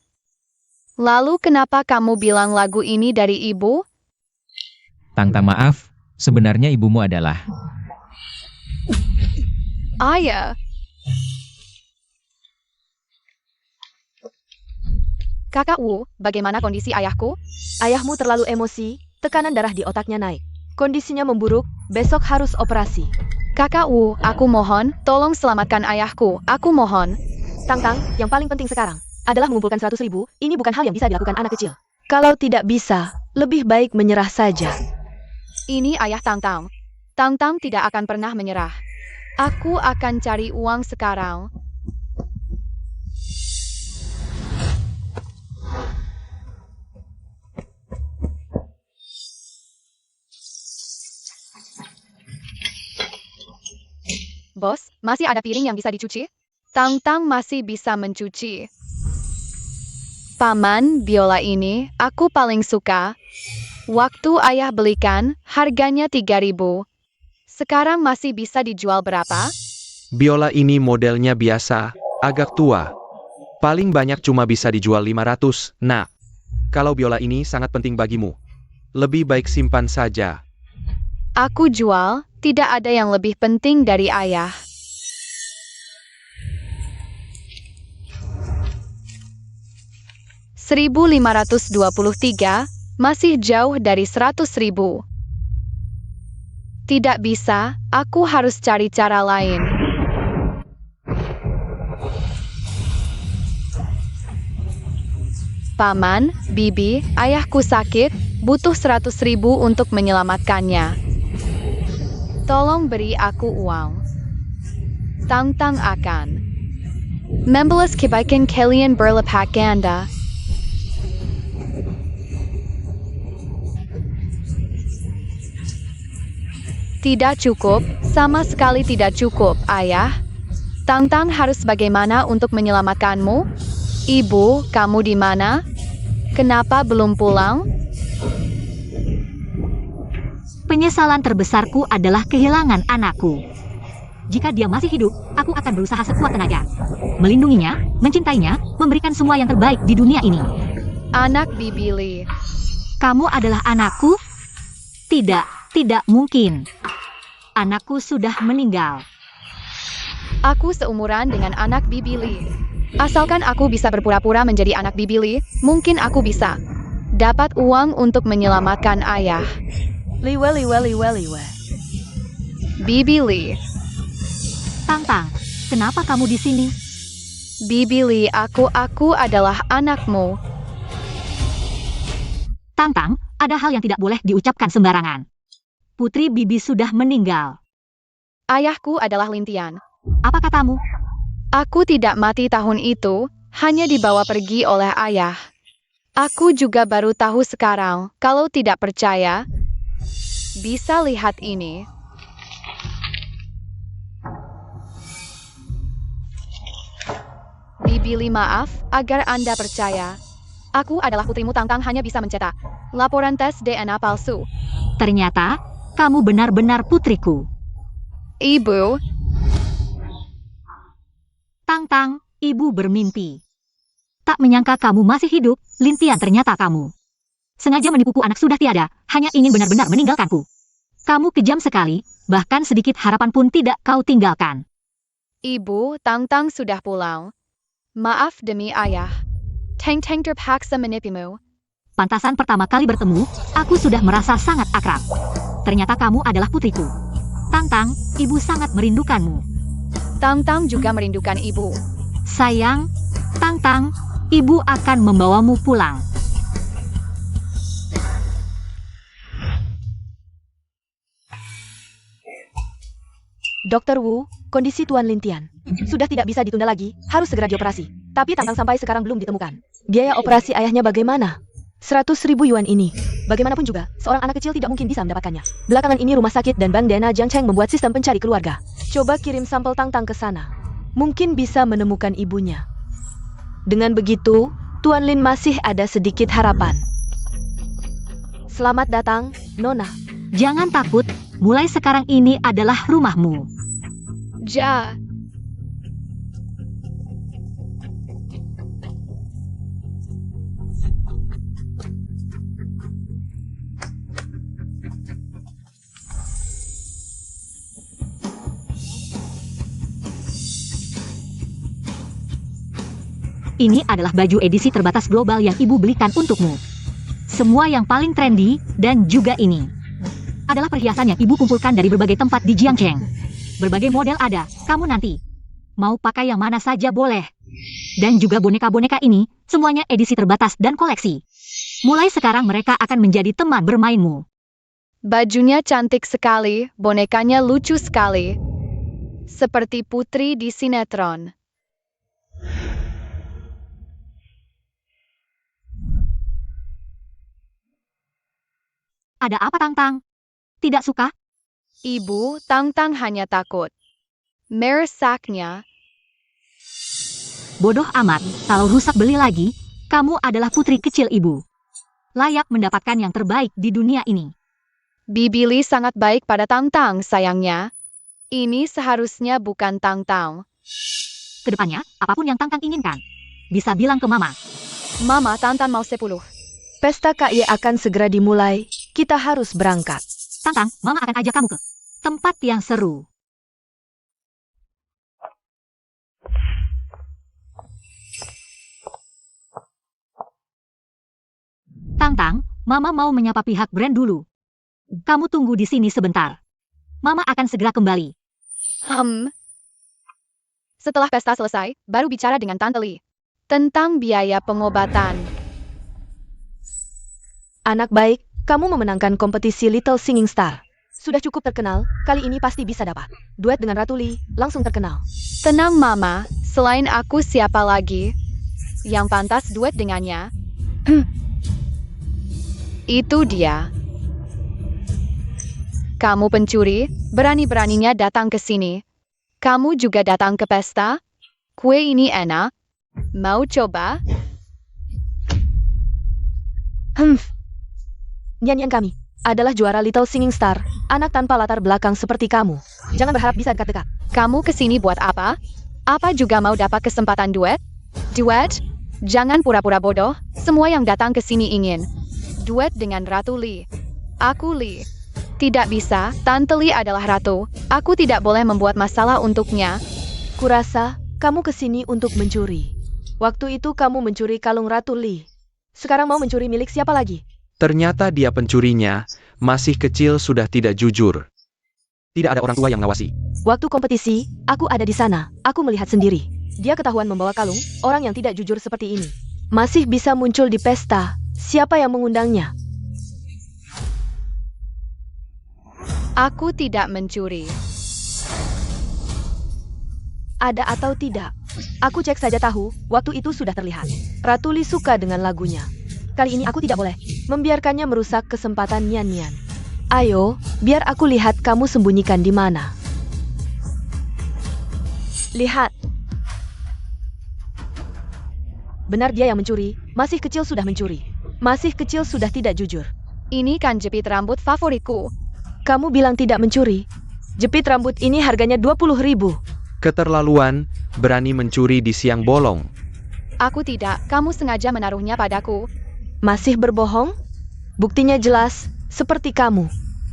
Lalu kenapa kamu bilang lagu ini dari ibu? Tangtang maaf, sebenarnya ibumu adalah... Ayah. Kakak Wu, bagaimana kondisi ayahku? Ayahmu terlalu emosi, tekanan darah di otaknya naik. Kondisinya memburuk, besok harus operasi. Kakak Wu, aku mohon, tolong selamatkan ayahku, aku mohon. Tangtang, yang paling penting sekarang adalah mengumpulkan 100.000, ini bukan hal yang bisa dilakukan anak kecil. Kalau tidak bisa, lebih baik menyerah saja. Ini ayah Tangtang. Tangtang tidak akan pernah menyerah. Aku akan cari uang sekarang. Bos, masih ada piring yang bisa dicuci? Tangtang masih bisa mencuci. Paman, biola ini aku paling suka. Waktu ayah belikan, harganya 3.000. Sekarang masih bisa dijual berapa? Biola ini modelnya biasa, agak tua. Paling banyak cuma bisa dijual 500. Nah, kalau biola ini sangat penting bagimu, lebih baik simpan saja. Aku jual, tidak ada yang lebih penting dari ayah. $1.523, masih jauh dari 100.000. Tidak bisa, aku harus cari cara lain. Paman, Bibi, ayahku sakit, butuh 100.000 untuk menyelamatkannya. Tolong beri aku uang. Tangtang akan membalas kebaikan kalian berlipat ganda. Tidak cukup, sama sekali tidak cukup, ayah. Tangtang harus bagaimana untuk menyelamatkanmu? Ibu, kamu di mana? Kenapa belum pulang? Penyesalan terbesarku adalah kehilangan anakku. Jika dia masih hidup, aku akan berusaha sekuat tenaga. Melindunginya, mencintainya, memberikan semua yang terbaik di dunia ini. Anak Bibili. Kamu adalah anakku? Tidak, tidak mungkin. Anakku sudah meninggal. Aku seumuran dengan anak Bibili. Asalkan aku bisa berpura-pura menjadi anak Bibili, mungkin aku bisa dapat uang untuk menyelamatkan ayah. Liwe. Bibili. Tang-Tang, kenapa kamu di sini? Bibi Li, aku adalah anakmu. Tang-Tang, ada hal yang tidak boleh diucapkan sembarangan. Putri Bibi sudah meninggal. Ayahku adalah Lintian. Apa katamu? Aku tidak mati tahun itu, hanya dibawa pergi oleh ayah. Aku juga baru tahu sekarang, kalau tidak percaya, bisa lihat ini. Bibi Li, maaf, agar Anda percaya. Aku adalah putrimu. Tang-Tang hanya bisa mencetak laporan tes DNA palsu. Ternyata, kamu benar-benar putriku. Ibu, Tang-Tang, ibu bermimpi. Tak menyangka kamu masih hidup, Lintian ternyata kamu. Sengaja menipuku anak sudah tiada, hanya ingin benar-benar meninggalkanku. Kamu kejam sekali, bahkan sedikit harapan pun tidak kau tinggalkan. Ibu, Tang-Tang sudah pulang. Maaf demi ayah. Teng-Teng terpaksa menipumu. Pantasan pertama kali bertemu, aku sudah merasa sangat akrab. Ternyata kamu adalah putriku. Tang-Tang, ibu sangat merindukanmu. Tang-Tang juga merindukan ibu. Sayang, Tang-Tang, ibu akan membawamu pulang. Dr. Wu, kondisi Tuan Lintian sudah tidak bisa ditunda lagi, harus segera dioperasi. Tapi Tang-Tang sampai sekarang belum ditemukan. Biaya operasi ayahnya bagaimana? 100.000 yuan ini. Bagaimanapun juga, seorang anak kecil tidak mungkin bisa mendapatkannya. Belakangan ini rumah sakit dan Bank Dana Jiangcheng membuat sistem pencari keluarga. Coba kirim sampel Tang-Tang ke sana. Mungkin bisa menemukan ibunya. Dengan begitu, Tuan Lin masih ada sedikit harapan. Selamat datang, Nona. Jangan takut, mulai sekarang ini adalah rumahmu. Ja. Ini adalah baju edisi terbatas global yang ibu belikan untukmu. Semua yang paling trendy, dan juga ini adalah perhiasan yang ibu kumpulkan dari berbagai tempat di Jiangcheng. Berbagai model ada, kamu nanti mau pakai yang mana saja boleh. Dan juga boneka-boneka ini, semuanya edisi terbatas dan koleksi. Mulai sekarang mereka akan menjadi teman bermainmu. Bajunya cantik sekali, bonekanya lucu sekali. Seperti putri di sinetron. Ada apa Tang-Tang? Tidak suka? Ibu, Tang-Tang hanya takut. Meresaknya. Bodoh amat, kalau rusak beli lagi, kamu adalah putri kecil ibu. Layak mendapatkan yang terbaik di dunia ini. Bibi Li sangat baik pada Tang-Tang, sayangnya. Ini seharusnya bukan Tang-Tang. Kedepannya, apapun yang Tang-Tang inginkan, bisa bilang ke Mama. Mama, Tang-Tang mau 10. Pesta KY akan segera dimulai. Kita harus berangkat. Tang-Tang, Mama akan ajak kamu ke tempat yang seru. Tang-Tang, Mama mau menyapa pihak brand dulu. Kamu tunggu di sini sebentar. Mama akan segera kembali. Setelah pesta selesai, baru bicara dengan Tante Li. Tentang biaya pengobatan. Anak baik, kamu memenangkan kompetisi Little Singing Star. Sudah cukup terkenal, kali ini pasti bisa dapat. Duet dengan Ratu Li, langsung terkenal. Tenang Mama, selain aku siapa lagi yang pantas duet dengannya? Itu dia. Kamu pencuri, berani-beraninya datang ke sini. Kamu juga datang ke pesta? Kue ini enak. Mau coba? Nyanyian kami adalah juara Little Singing Star, anak tanpa latar belakang seperti kamu. Jangan berharap bisa dekat-dekat. Kamu kesini buat apa? Apa juga mau dapat kesempatan duet? Duet? Jangan pura-pura bodoh, semua yang datang ke sini ingin duet dengan Ratu Li. Aku Li. Tidak bisa, Tante Li adalah ratu. Aku tidak boleh membuat masalah untuknya. Kurasa, kamu kesini untuk mencuri. Waktu itu kamu mencuri kalung Ratu Li. Sekarang mau mencuri milik siapa lagi? Ternyata dia pencurinya, masih kecil sudah tidak jujur. Tidak ada orang tua yang mengawasi. Waktu kompetisi, aku ada di sana. Aku melihat sendiri. Dia ketahuan membawa kalung, orang yang tidak jujur seperti ini. Masih bisa muncul di pesta. Siapa yang mengundangnya? Aku tidak mencuri. Ada atau tidak? Aku cek saja tahu, waktu itu sudah terlihat. Ratu Li suka dengan lagunya. Kali ini aku tidak boleh membiarkannya merusak kesempatan Nian-Nian. Ayo, biar aku lihat kamu sembunyikan di mana. Lihat. Benar dia yang mencuri, masih kecil sudah mencuri. Masih kecil sudah tidak jujur. Ini kan jepit rambut favoritku. Kamu bilang tidak mencuri. Jepit rambut ini harganya 20.000. Keterlaluan, berani mencuri di siang bolong. Aku tidak, kamu sengaja menaruhnya padaku. Masih berbohong? Buktinya jelas, seperti kamu.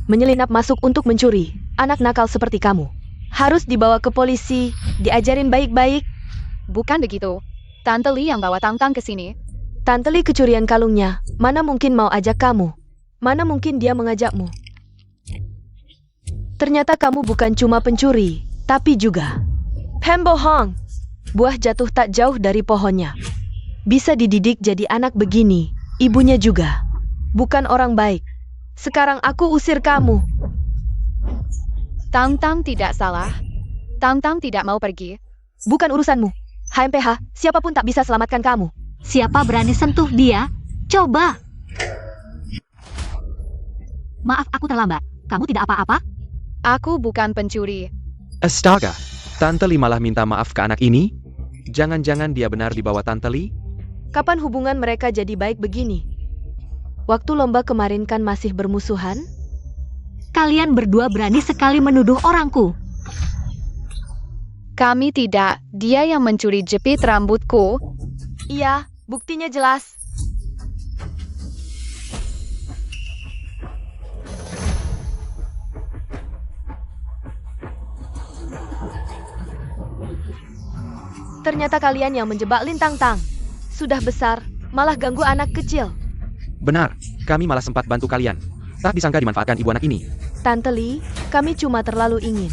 Menyelinap masuk untuk mencuri. Anak nakal seperti kamu. Harus dibawa ke polisi, diajarin baik-baik. Bukan begitu. Tante Li yang bawa Tang-Tang ke sini. Tante Li kecurian kalungnya. Mana mungkin mau ajak kamu? Mana mungkin dia mengajakmu? Ternyata kamu bukan cuma pencuri, tapi juga pembohong. Buah jatuh tak jauh dari pohonnya. Bisa dididik jadi anak begini, ibunya juga. Bukan orang baik. Sekarang aku usir kamu. Tang-Tang tidak salah. Tang-Tang tidak mau pergi. Bukan urusanmu. HMPH, siapapun tak bisa selamatkan kamu. Siapa berani sentuh dia? Coba. Maaf, aku terlambat. Kamu tidak apa-apa? Aku bukan pencuri. Astaga, Tante Li malah minta maaf ke anak ini? Jangan-jangan dia benar di bawah Tante Li? Kapan hubungan mereka jadi baik begini? Waktu lomba kemarin kan masih bermusuhan? Kalian berdua berani sekali menuduh orangku. Kami tidak. Dia yang mencuri jepit rambutku. Iya, buktinya jelas. Ternyata kalian yang menjebak Lin Tang-Tang. Sudah besar, malah ganggu anak kecil. Benar, kami malah sempat bantu kalian. Tak disangka dimanfaatkan ibu anak ini. Tante Li, kami cuma terlalu ingin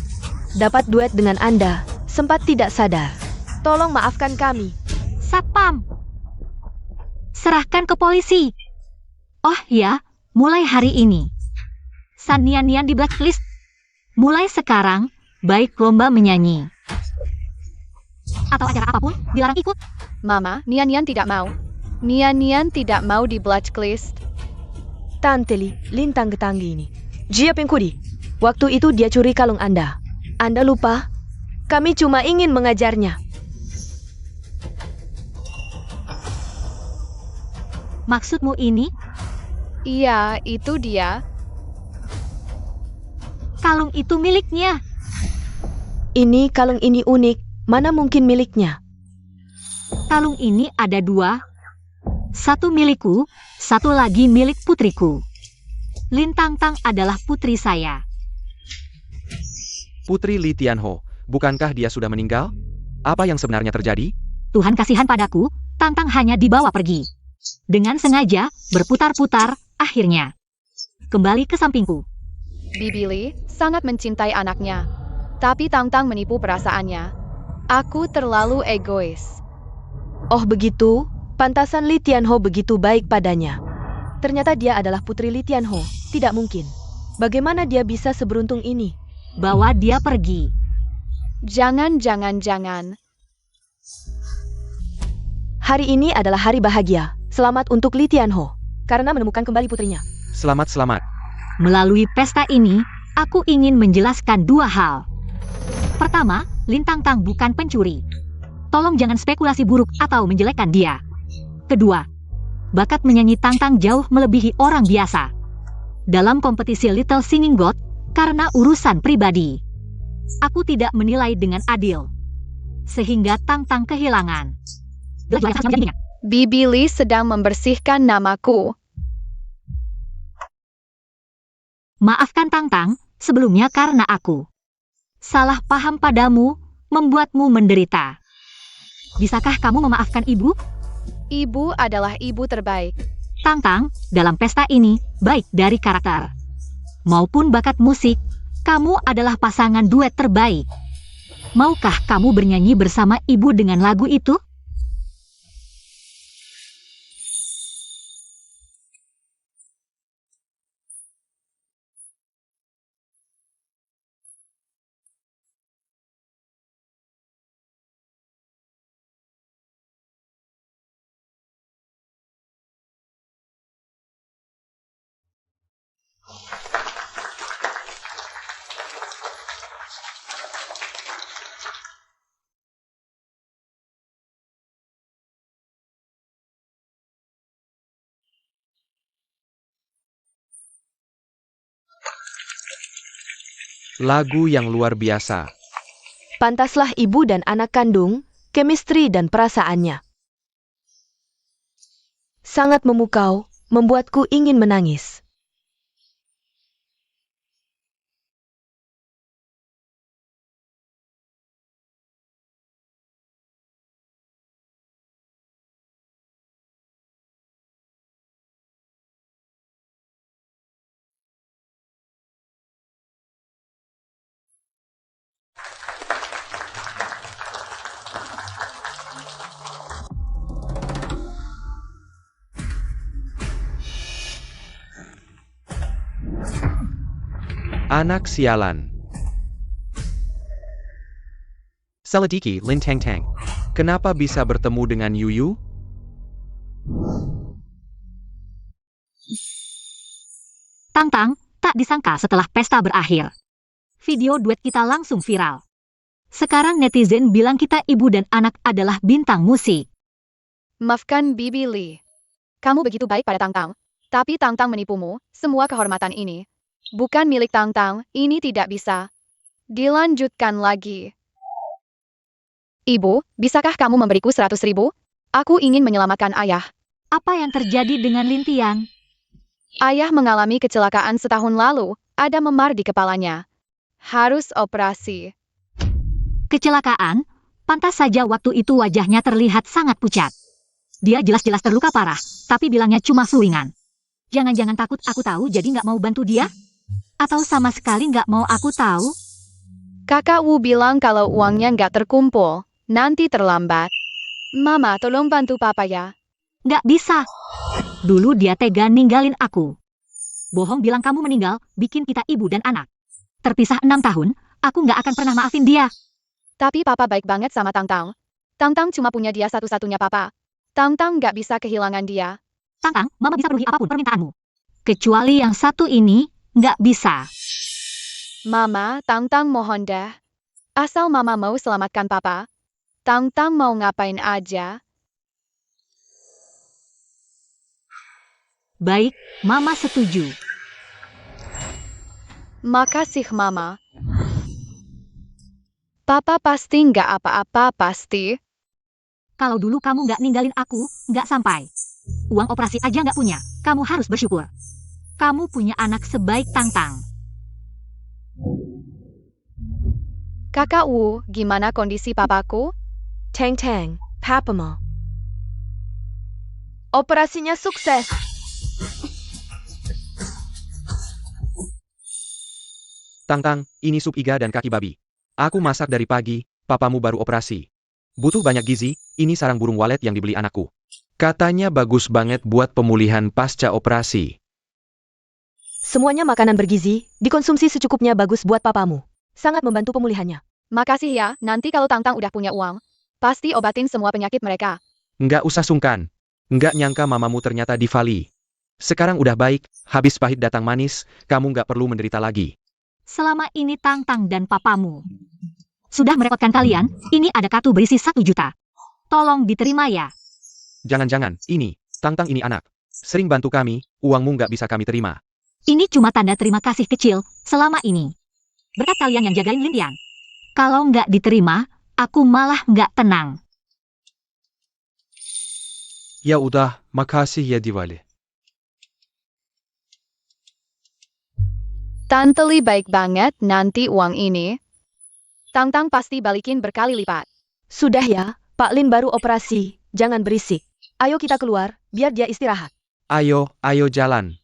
dapat duet dengan Anda. Sempat tidak sadar. Tolong maafkan kami. Satpam. Serahkan ke polisi. Oh ya, mulai hari ini. San Nian-Nian di blacklist. Mulai sekarang, baik lomba menyanyi atau acara apapun, dilarang ikut. Mama, Nian-Nian tidak mau. Nian-Nian tidak mau di blacklist. Tante Li, Lintang Getanggi ini. Jia Pengkudi, waktu itu dia curi kalung Anda. Anda lupa? Kami cuma ingin mengajarnya. Maksudmu ini? Iya, itu dia. Kalung itu miliknya. Ini kalung ini unik. Mana mungkin miliknya? Kalung ini ada 2. Satu milikku, satu lagi milik putriku. Lin Tang-Tang adalah putri saya. Putri Li Tianho, bukankah dia sudah meninggal? Apa yang sebenarnya terjadi? Tuhan kasihan padaku, Tang-Tang hanya dibawa pergi. Dengan sengaja, berputar-putar, akhirnya kembali ke sampingku. Bibi Li sangat mencintai anaknya. Tapi Tang-Tang menipu perasaannya. Aku terlalu egois. Oh begitu, pantasan Li Tianho begitu baik padanya. Ternyata dia adalah putri Li Tianho. Tidak mungkin. Bagaimana dia bisa seberuntung ini? Bawa dia pergi. Jangan. Hari ini adalah hari bahagia. Selamat untuk Li Tianho. Karena menemukan kembali putrinya. Selamat. Melalui pesta ini, aku ingin menjelaskan 2 hal. Pertama, Lin Tang-Tang bukan pencuri. Tolong jangan spekulasi buruk atau menjelekkan dia. Kedua, bakat menyanyi Tang-Tang jauh melebihi orang biasa. Dalam kompetisi Little Singing God, karena urusan pribadi. Aku tidak menilai dengan adil. Sehingga Tang-Tang kehilangan. Bibi Li sedang membersihkan namaku. Maafkan Tang-Tang, sebelumnya karena aku salah paham padamu, membuatmu menderita. Bisakah kamu memaafkan ibu? Ibu adalah ibu terbaik. Tang-Tang, dalam pesta ini, baik dari karakter maupun bakat musik, Kamu adalah pasangan duet terbaik. Maukah kamu bernyanyi bersama ibu dengan lagu itu? Lagu yang luar biasa. Pantaslah ibu dan anak kandung, chemistry dan perasaannya. Sangat memukau, membuatku ingin menangis. Anak sialan. Saladiki Lin Tang Tang. Kenapa bisa bertemu dengan Yuyu? Tang-tang, tak disangka setelah pesta berakhir. Video duet kita langsung viral. Sekarang netizen bilang kita ibu dan anak adalah bintang musik. Maafkan Bibi Lee. Kamu begitu baik pada Tang-tang. Tapi Tang-tang menipumu, semua kehormatan ini. Bukan milik Tang-tang, ini tidak bisa. Dilanjutkan lagi. Ibu, bisakah kamu memberiku 100.000? Aku ingin menyelamatkan ayah. Apa yang terjadi dengan Lintian? Ayah mengalami kecelakaan setahun lalu, ada memar di kepalanya. Harus operasi. Kecelakaan? Pantas saja waktu itu wajahnya terlihat sangat pucat. Dia jelas-jelas terluka parah, tapi bilangnya cuma sulingan. Jangan-jangan takut aku tahu jadi nggak mau bantu dia? Atau sama sekali nggak mau aku tahu? Kakak Wu bilang kalau uangnya nggak terkumpul, nanti terlambat. Mama, tolong bantu papa ya. Nggak bisa. Dulu dia tega ninggalin aku. Bohong bilang kamu meninggal, bikin kita ibu dan anak. Terpisah 6 tahun, aku nggak akan pernah maafin dia. Tapi papa baik banget sama Tang-tang. Tang-tang cuma punya dia satu-satunya papa. Tang-tang nggak bisa kehilangan dia. Tang-tang, mama bisa penuhi apapun permintaanmu. Kecuali yang satu ini, nggak bisa. Mama, Tang-tang mohon dah. Asal mama mau selamatkan papa. Tang-tang mau ngapain aja. Baik, mama setuju. Makasih mama. Papa pasti nggak apa-apa pasti. Kalau dulu kamu nggak ninggalin aku, nggak sampai. Uang operasi aja nggak punya, kamu harus bersyukur. Kamu punya anak sebaik Tang-tang. Kakak Wu, gimana kondisi papaku? Tang Tang, papamu. Operasinya sukses. Tang-tang, ini sup iga dan kaki babi. Aku masak dari pagi, papamu baru operasi. Butuh banyak gizi, ini sarang burung walet yang dibeli anakku. Katanya bagus banget buat pemulihan pasca operasi. Semuanya makanan bergizi, dikonsumsi secukupnya bagus buat papamu. Sangat membantu pemulihannya. Makasih ya, nanti kalau Tang-tang udah punya uang, pasti obatin semua penyakit mereka. Nggak usah sungkan. Nggak nyangka mamamu ternyata divali. Sekarang udah baik, habis pahit datang manis, kamu nggak perlu menderita lagi. Selama ini Tang-tang dan papamu sudah merepotkan kalian, ini ada kartu berisi 1 juta. Tolong diterima ya. Jangan-jangan, ini, Tang-tang ini anak. Sering bantu kami, uangmu nggak bisa kami terima. Ini cuma tanda terima kasih kecil selama ini. Berkat kalian yang jagain Lintian. Kalau nggak diterima, aku malah nggak tenang. Ya udah, makasih ya Diwali. Tante Li baik banget nanti uang ini. Tang-tang pasti balikin berkali lipat. Sudah ya, Pak Lin baru operasi. Jangan berisik. Ayo kita keluar, biar dia istirahat. Ayo, ayo jalan.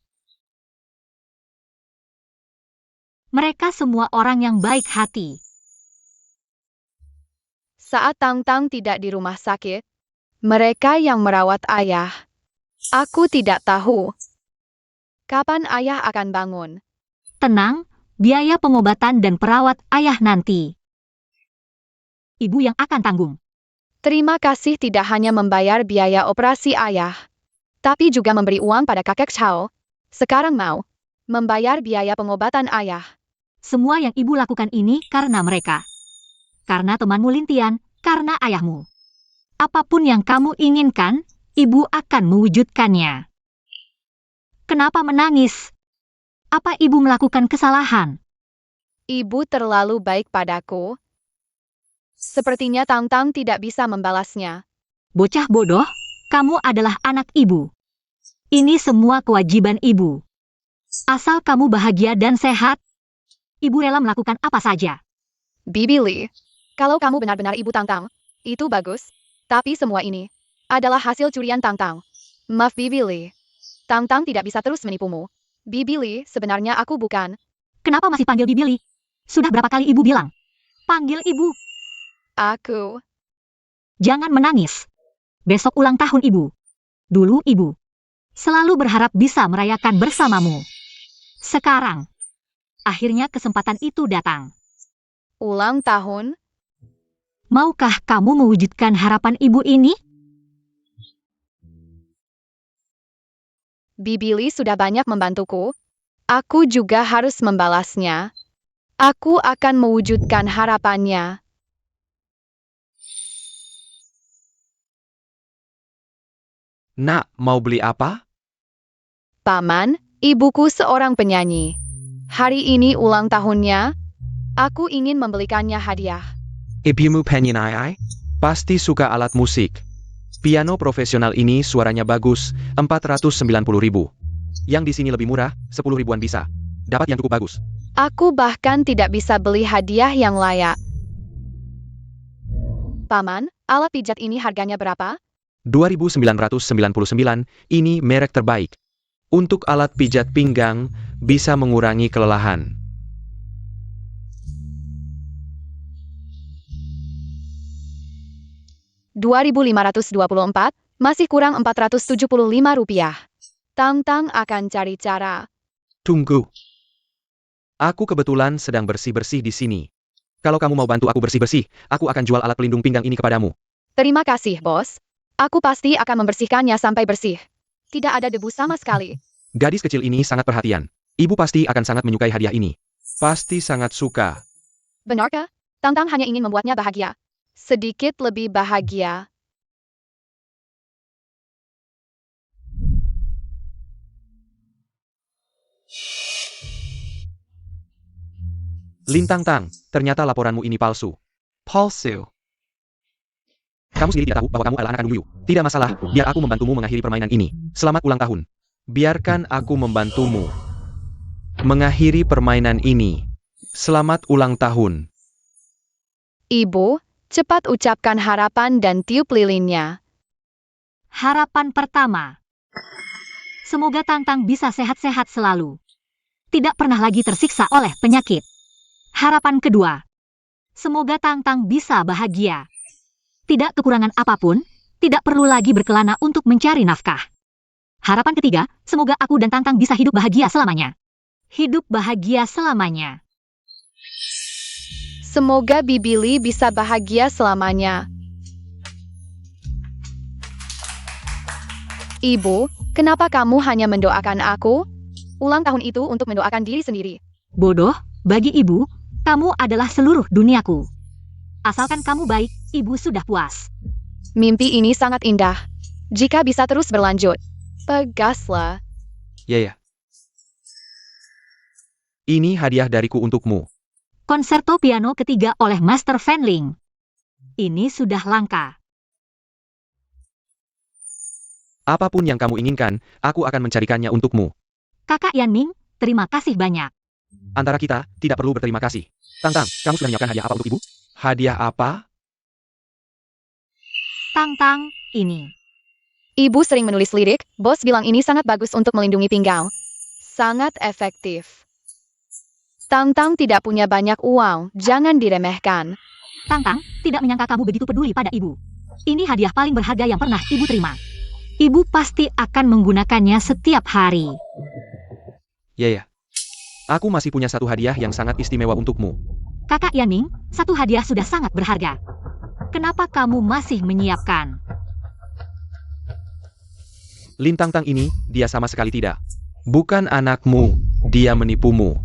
Mereka semua orang yang baik hati. Saat Tang-Tang tidak di rumah sakit, mereka yang merawat ayah. Aku tidak tahu kapan ayah akan bangun. Tenang, biaya pengobatan dan perawat ayah nanti. Ibu yang akan tanggung. Terima kasih tidak hanya membayar biaya operasi ayah, tapi juga memberi uang pada kakek Chao. Sekarang mau membayar biaya pengobatan ayah. Semua yang ibu lakukan ini karena mereka. Karena temanmu Lintian, karena ayahmu. Apapun yang kamu inginkan, ibu akan mewujudkannya. Kenapa menangis? Apa ibu melakukan kesalahan? Ibu terlalu baik padaku. Sepertinya Tang-Tang tidak bisa membalasnya. Bocah bodoh, kamu adalah anak ibu. Ini semua kewajiban ibu. Asal kamu bahagia dan sehat, ibu rela melakukan apa saja. Bibi Li, kalau kamu benar-benar ibu Tang-Tang, itu bagus. Tapi semua ini adalah hasil curian Tang-Tang. Maaf Bibi Li. Tang-Tang tidak bisa terus menipumu. Bibi Li, sebenarnya aku bukan. Kenapa masih panggil Bibi Li? Sudah berapa kali ibu bilang? Panggil ibu. Aku. Jangan menangis. Besok ulang tahun ibu. Dulu ibu selalu berharap bisa merayakan bersamamu. Sekarang, akhirnya kesempatan itu datang. Ulang tahun? Maukah kamu mewujudkan harapan ibu ini? Bibi Li sudah banyak membantuku. Aku juga harus membalasnya. Aku akan mewujudkan harapannya. Nak, mau beli apa? Paman, ibuku seorang penyanyi. Hari ini ulang tahunnya. Aku ingin membelikannya hadiah. Ibumu penyanyi? Pasti suka alat musik. Piano profesional ini suaranya bagus, 490.000. Yang di sini lebih murah, 10 ribuan bisa. Dapat yang cukup bagus. Aku bahkan tidak bisa beli hadiah yang layak. Paman, alat pijat ini harganya berapa? 2.999, ini merek terbaik. Untuk alat pijat pinggang, bisa mengurangi kelelahan. Rp2.524, masih kurang Rp475. Tang-Tang akan cari cara. Tunggu. Aku kebetulan sedang bersih-bersih di sini. Kalau kamu mau bantu aku bersih-bersih, aku akan jual alat pelindung pinggang ini kepadamu. Terima kasih, bos. Aku pasti akan membersihkannya sampai bersih. Tidak ada debu sama sekali. Gadis kecil ini sangat perhatian. Ibu pasti akan sangat menyukai hadiah ini. Pasti sangat suka. Benarkah? Tang-Tang hanya ingin membuatnya bahagia. Sedikit lebih bahagia. Lintang Tang, ternyata laporanmu ini palsu. Palsu. Kamu sendiri tidak tahu bahwa kamu adalah anak kandung Liu. Tidak masalah, biar aku membantumu mengakhiri permainan ini. Selamat ulang tahun. Biarkan aku membantumu mengakhiri permainan ini. Selamat ulang tahun. Ibu, cepat ucapkan harapan dan tiup lilinnya. Harapan pertama. Semoga Tang-Tang bisa sehat-sehat selalu. Tidak pernah lagi tersiksa oleh penyakit. Harapan kedua. Semoga Tang-Tang bisa bahagia. Tidak kekurangan apapun, tidak perlu lagi berkelana untuk mencari nafkah. Harapan ketiga, semoga aku dan Tang-Tang bisa hidup bahagia selamanya. Hidup bahagia selamanya. Semoga Bibi Li bisa bahagia selamanya. Ibu, kenapa kamu hanya mendoakan aku? Ulang tahun itu untuk mendoakan diri sendiri. Bodoh, bagi ibu, kamu adalah seluruh duniaku. Asalkan kamu baik, ibu sudah puas. Mimpi ini sangat indah. Jika bisa terus berlanjut. Pegaslah. Ya. Ini hadiah dariku untukmu. Konserto piano ketiga oleh Master Fan Ling. Ini sudah langka. Apapun yang kamu inginkan, aku akan mencarikannya untukmu. Kakak Yanming, terima kasih banyak. Antara kita, tidak perlu berterima kasih. Tang-Tang, kamu sudah menyiapkan hadiah apa untuk ibu? Hadiah apa? Tang-Tang, ini. Ibu sering menulis lirik, bos bilang ini sangat bagus untuk melindungi pinggang. Sangat efektif. Tang tidak punya banyak uang, jangan diremehkan. Tang, tidak menyangka kamu begitu peduli pada ibu. Ini hadiah paling berharga yang pernah ibu terima. Ibu pasti akan menggunakannya setiap hari. Ya. Aku masih punya satu hadiah yang sangat istimewa untukmu. Kakak Yanming, satu hadiah sudah sangat berharga. Kenapa kamu masih menyiapkan? Lintang Tang ini, dia sama sekali tidak. Bukan anakmu, dia menipumu.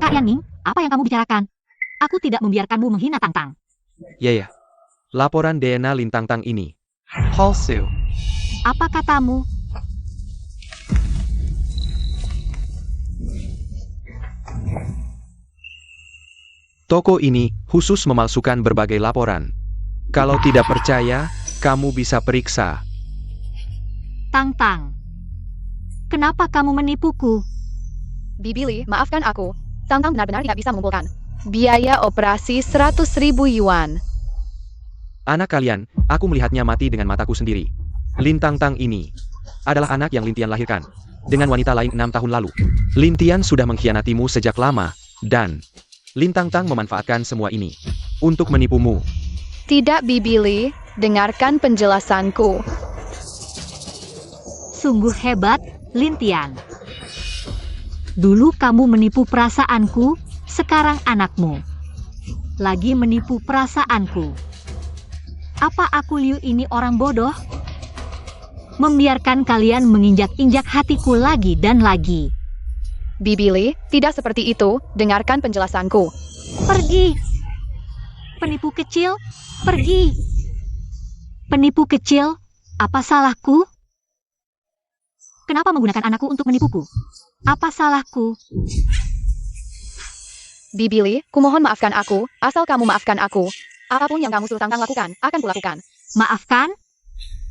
Kak Yanming, apa yang kamu bicarakan? Aku tidak membiarkanmu menghina Tang. Ya. Laporan DNA Lintang Tang ini. Palsu. Apa katamu? Toko ini khusus memalsukan berbagai laporan. Kalau tidak percaya, kamu bisa periksa. Tang, kenapa kamu menipuku? Bibi Li, maafkan aku. Tang benar-benar tidak bisa mengumpulkan biaya operasi 100.000 yuan. Anak kalian, aku melihatnya mati dengan mataku sendiri. Lintang Tang ini adalah anak yang Lintian lahirkan dengan wanita lain 6 tahun lalu. Lintian sudah mengkhianatimu sejak lama, dan Lintang Tang memanfaatkan semua ini untuk menipumu. Tidak Bibi Li, dengarkan penjelasanku. Sungguh hebat, Lintian. Dulu kamu menipu perasaanku, sekarang anakmu lagi menipu perasaanku. Apa aku Liu ini orang bodoh? Membiarkan kalian menginjak-injak hatiku lagi dan lagi. Bibi Li, tidak seperti itu, dengarkan penjelasanku. Pergi! Penipu kecil, pergi! Penipu kecil, apa salahku? Kenapa menggunakan anakku untuk menipuku? Apa salahku? Bibi Li, kumohon maafkan aku, asal kamu maafkan aku. Apapun yang kamu suruh Tang lakukan, akan kulakukan. Maafkan?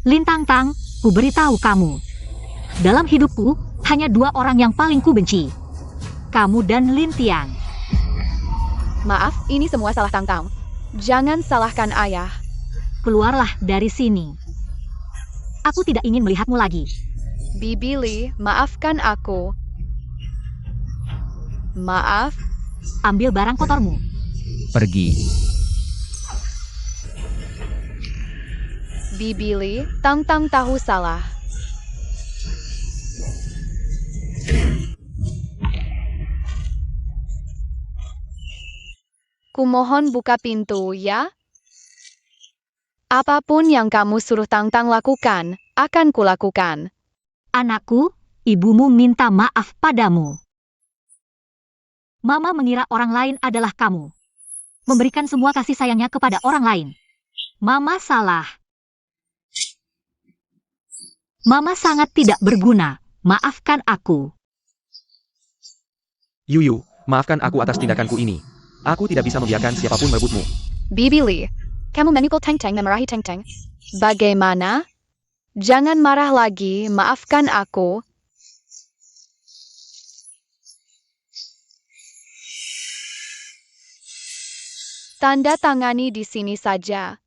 Lintang Tang, ku beritahu kamu. Dalam hidupku, hanya 2 orang yang paling ku benci. Kamu dan Lintian. Maaf, ini semua salah Tang. Jangan salahkan ayah. Keluarlah dari sini. Aku tidak ingin melihatmu lagi. Bibi Li, maafkan aku. Maaf. Ambil barang kotormu. Pergi. Bibi Li, Tang tahu salah. Kumohon buka pintu, ya. Apapun yang kamu suruh Tang lakukan, akan kulakukan. Anakku, ibumu minta maaf padamu. Mama mengira orang lain adalah kamu. Memberikan semua kasih sayangnya kepada orang lain. Mama salah. Mama sangat tidak berguna. Maafkan aku. Yuyu, maafkan aku atas tindakanku ini. Aku tidak bisa membiarkan siapapun merebutmu. Bibi Li, kamu memukul Teng memarahi Teng. Bagaimana? Jangan marah lagi, maafkan aku. Tanda tangani di sini saja.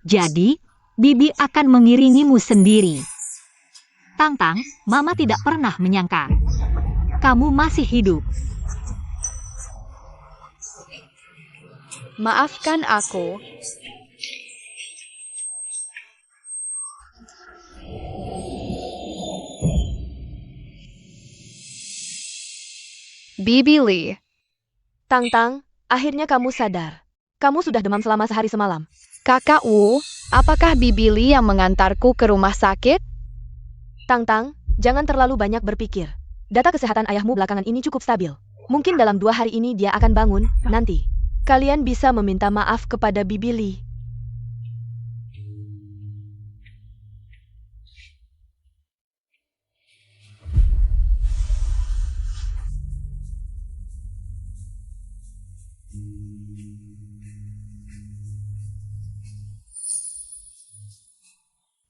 Jadi, Bibi akan mengiringimu sendiri. Tang, Mama tidak pernah menyangka. Kamu masih hidup. Maafkan aku. Bibi Li. Tang, akhirnya kamu sadar. Kamu sudah demam selama sehari semalam. Kakak Wu, apakah Bibi Li yang mengantarku ke rumah sakit? Tang, jangan terlalu banyak berpikir. Data kesehatan ayahmu belakangan ini cukup stabil. Mungkin dalam 2 hari ini dia akan bangun, nanti. Kalian bisa meminta maaf kepada Bibi Li.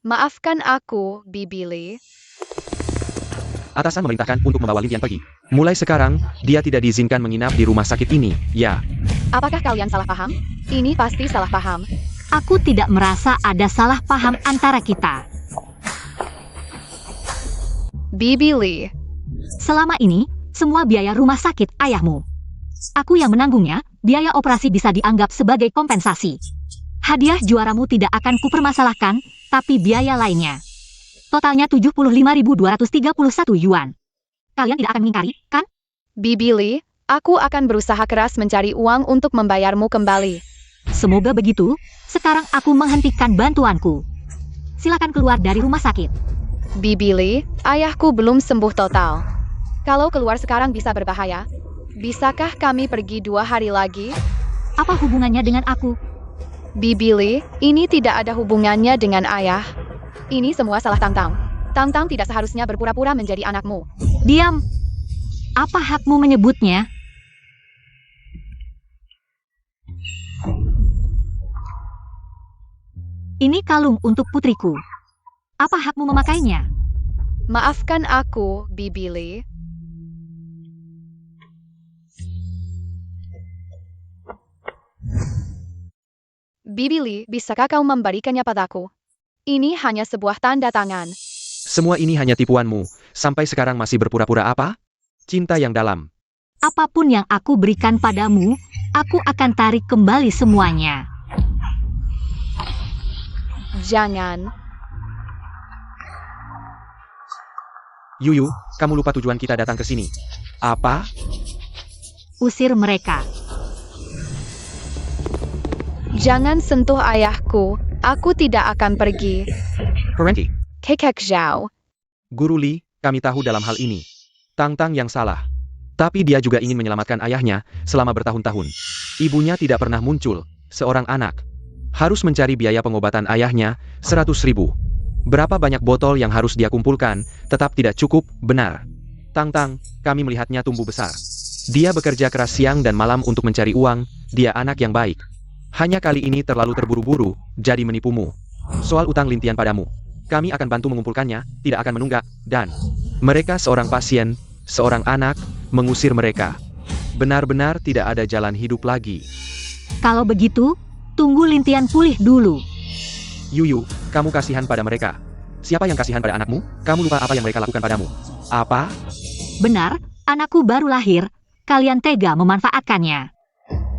Maafkan aku, Bibi Li. Atasan memerintahkan untuk membawa Lintian pergi. Mulai sekarang, dia tidak diizinkan menginap di rumah sakit ini, ya. Apakah kalian salah paham? Ini pasti salah paham. Aku tidak merasa ada salah paham antara kita. Bibi Lee. Selama ini, semua biaya rumah sakit ayahmu. Aku yang menanggungnya, biaya operasi bisa dianggap sebagai kompensasi. Hadiah juaramu tidak akan kupermasalahkan, tapi biaya lainnya. Totalnya 75.231 yuan. Kalian tidak akan mengingkari, kan? Bibi Lee, aku akan berusaha keras mencari uang untuk membayarmu kembali. Semoga begitu, sekarang aku menghentikan bantuanku. Silakan keluar dari rumah sakit. Bibi Lee, ayahku belum sembuh total. Kalau keluar sekarang bisa berbahaya. Bisakah kami pergi 2 hari lagi? Apa hubungannya dengan aku? Bibi Lee, ini tidak ada hubungannya dengan ayah. Ini semua salah Tangtang. Tangtang tidak seharusnya berpura-pura menjadi anakmu. Diam. Apa hakmu menyebutnya? Ini kalung untuk putriku. Apa hakmu memakainya? Maafkan aku, Bibi Lee. Bibi Lee, bisakah kau memberikannya padaku? Ini hanya sebuah tanda tangan. Semua ini hanya tipuanmu. Sampai sekarang masih berpura-pura apa? Cinta yang dalam. Apapun yang aku berikan padamu, aku akan tarik kembali semuanya. Jangan. Yuyu, kamu lupa tujuan kita datang ke sini. Apa? Usir mereka. Jangan sentuh ayahku. Aku tidak akan pergi. Parenti. Kekek Zhao. Guru Li, kami tahu dalam hal ini. Tangtang yang salah. Tapi dia juga ingin menyelamatkan ayahnya selama bertahun-tahun. Ibunya tidak pernah muncul. Seorang anak harus mencari biaya pengobatan ayahnya 100.000. Berapa banyak botol yang harus dia kumpulkan, tetap tidak cukup, benar. Tangtang, kami melihatnya tumbuh besar. Dia bekerja keras siang dan malam untuk mencari uang, dia anak yang baik. Hanya kali ini terlalu terburu-buru, jadi menipumu. Soal utang Lintian padamu. Kami akan bantu mengumpulkannya, tidak akan menunggak, dan mereka seorang pasien, seorang anak, mengusir mereka. Benar-benar tidak ada jalan hidup lagi. Kalau begitu, tunggu Lintian pulih dulu. Yuyu, kamu kasihan pada mereka. Siapa yang kasihan pada anakmu? Kamu lupa apa yang mereka lakukan padamu. Apa? Benar, anakku baru lahir. Kalian tega memanfaatkannya.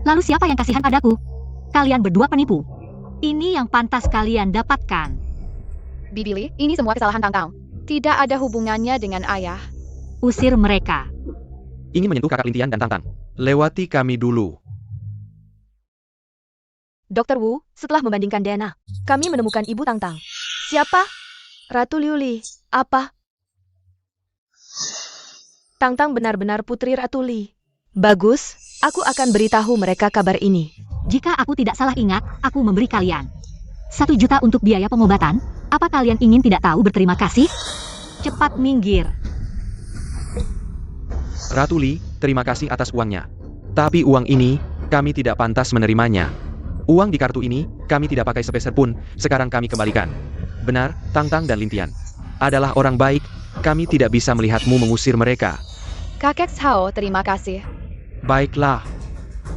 Lalu siapa yang kasihan padaku? Kalian berdua penipu. Ini yang pantas kalian dapatkan. Bibi Lee, ini semua kesalahan Tangtang. Tidak ada hubungannya dengan ayah. Usir mereka. Ingin menyentuh kakak Lintian dan Tangtang. Lewati kami dulu. Dr. Wu, setelah membandingkan DNA, kami menemukan Ibu Tangtang. Siapa? Ratu Liuli. Apa? Tangtang benar-benar putri Ratu Li. Bagus, aku akan beritahu mereka kabar ini. Jika aku tidak salah ingat, aku memberi kalian 1 juta untuk biaya pengobatan. Apa kalian ingin tidak tahu berterima kasih? Cepat minggir. Ratu Li, terima kasih atas uangnya. Tapi uang ini, kami tidak pantas menerimanya. Uang di kartu ini, kami tidak pakai sepeser pun, sekarang kami kembalikan. Benar, Tangtang dan Lintian adalah orang baik, kami tidak bisa melihatmu mengusir mereka. Kakek Zhao, terima kasih. Baiklah.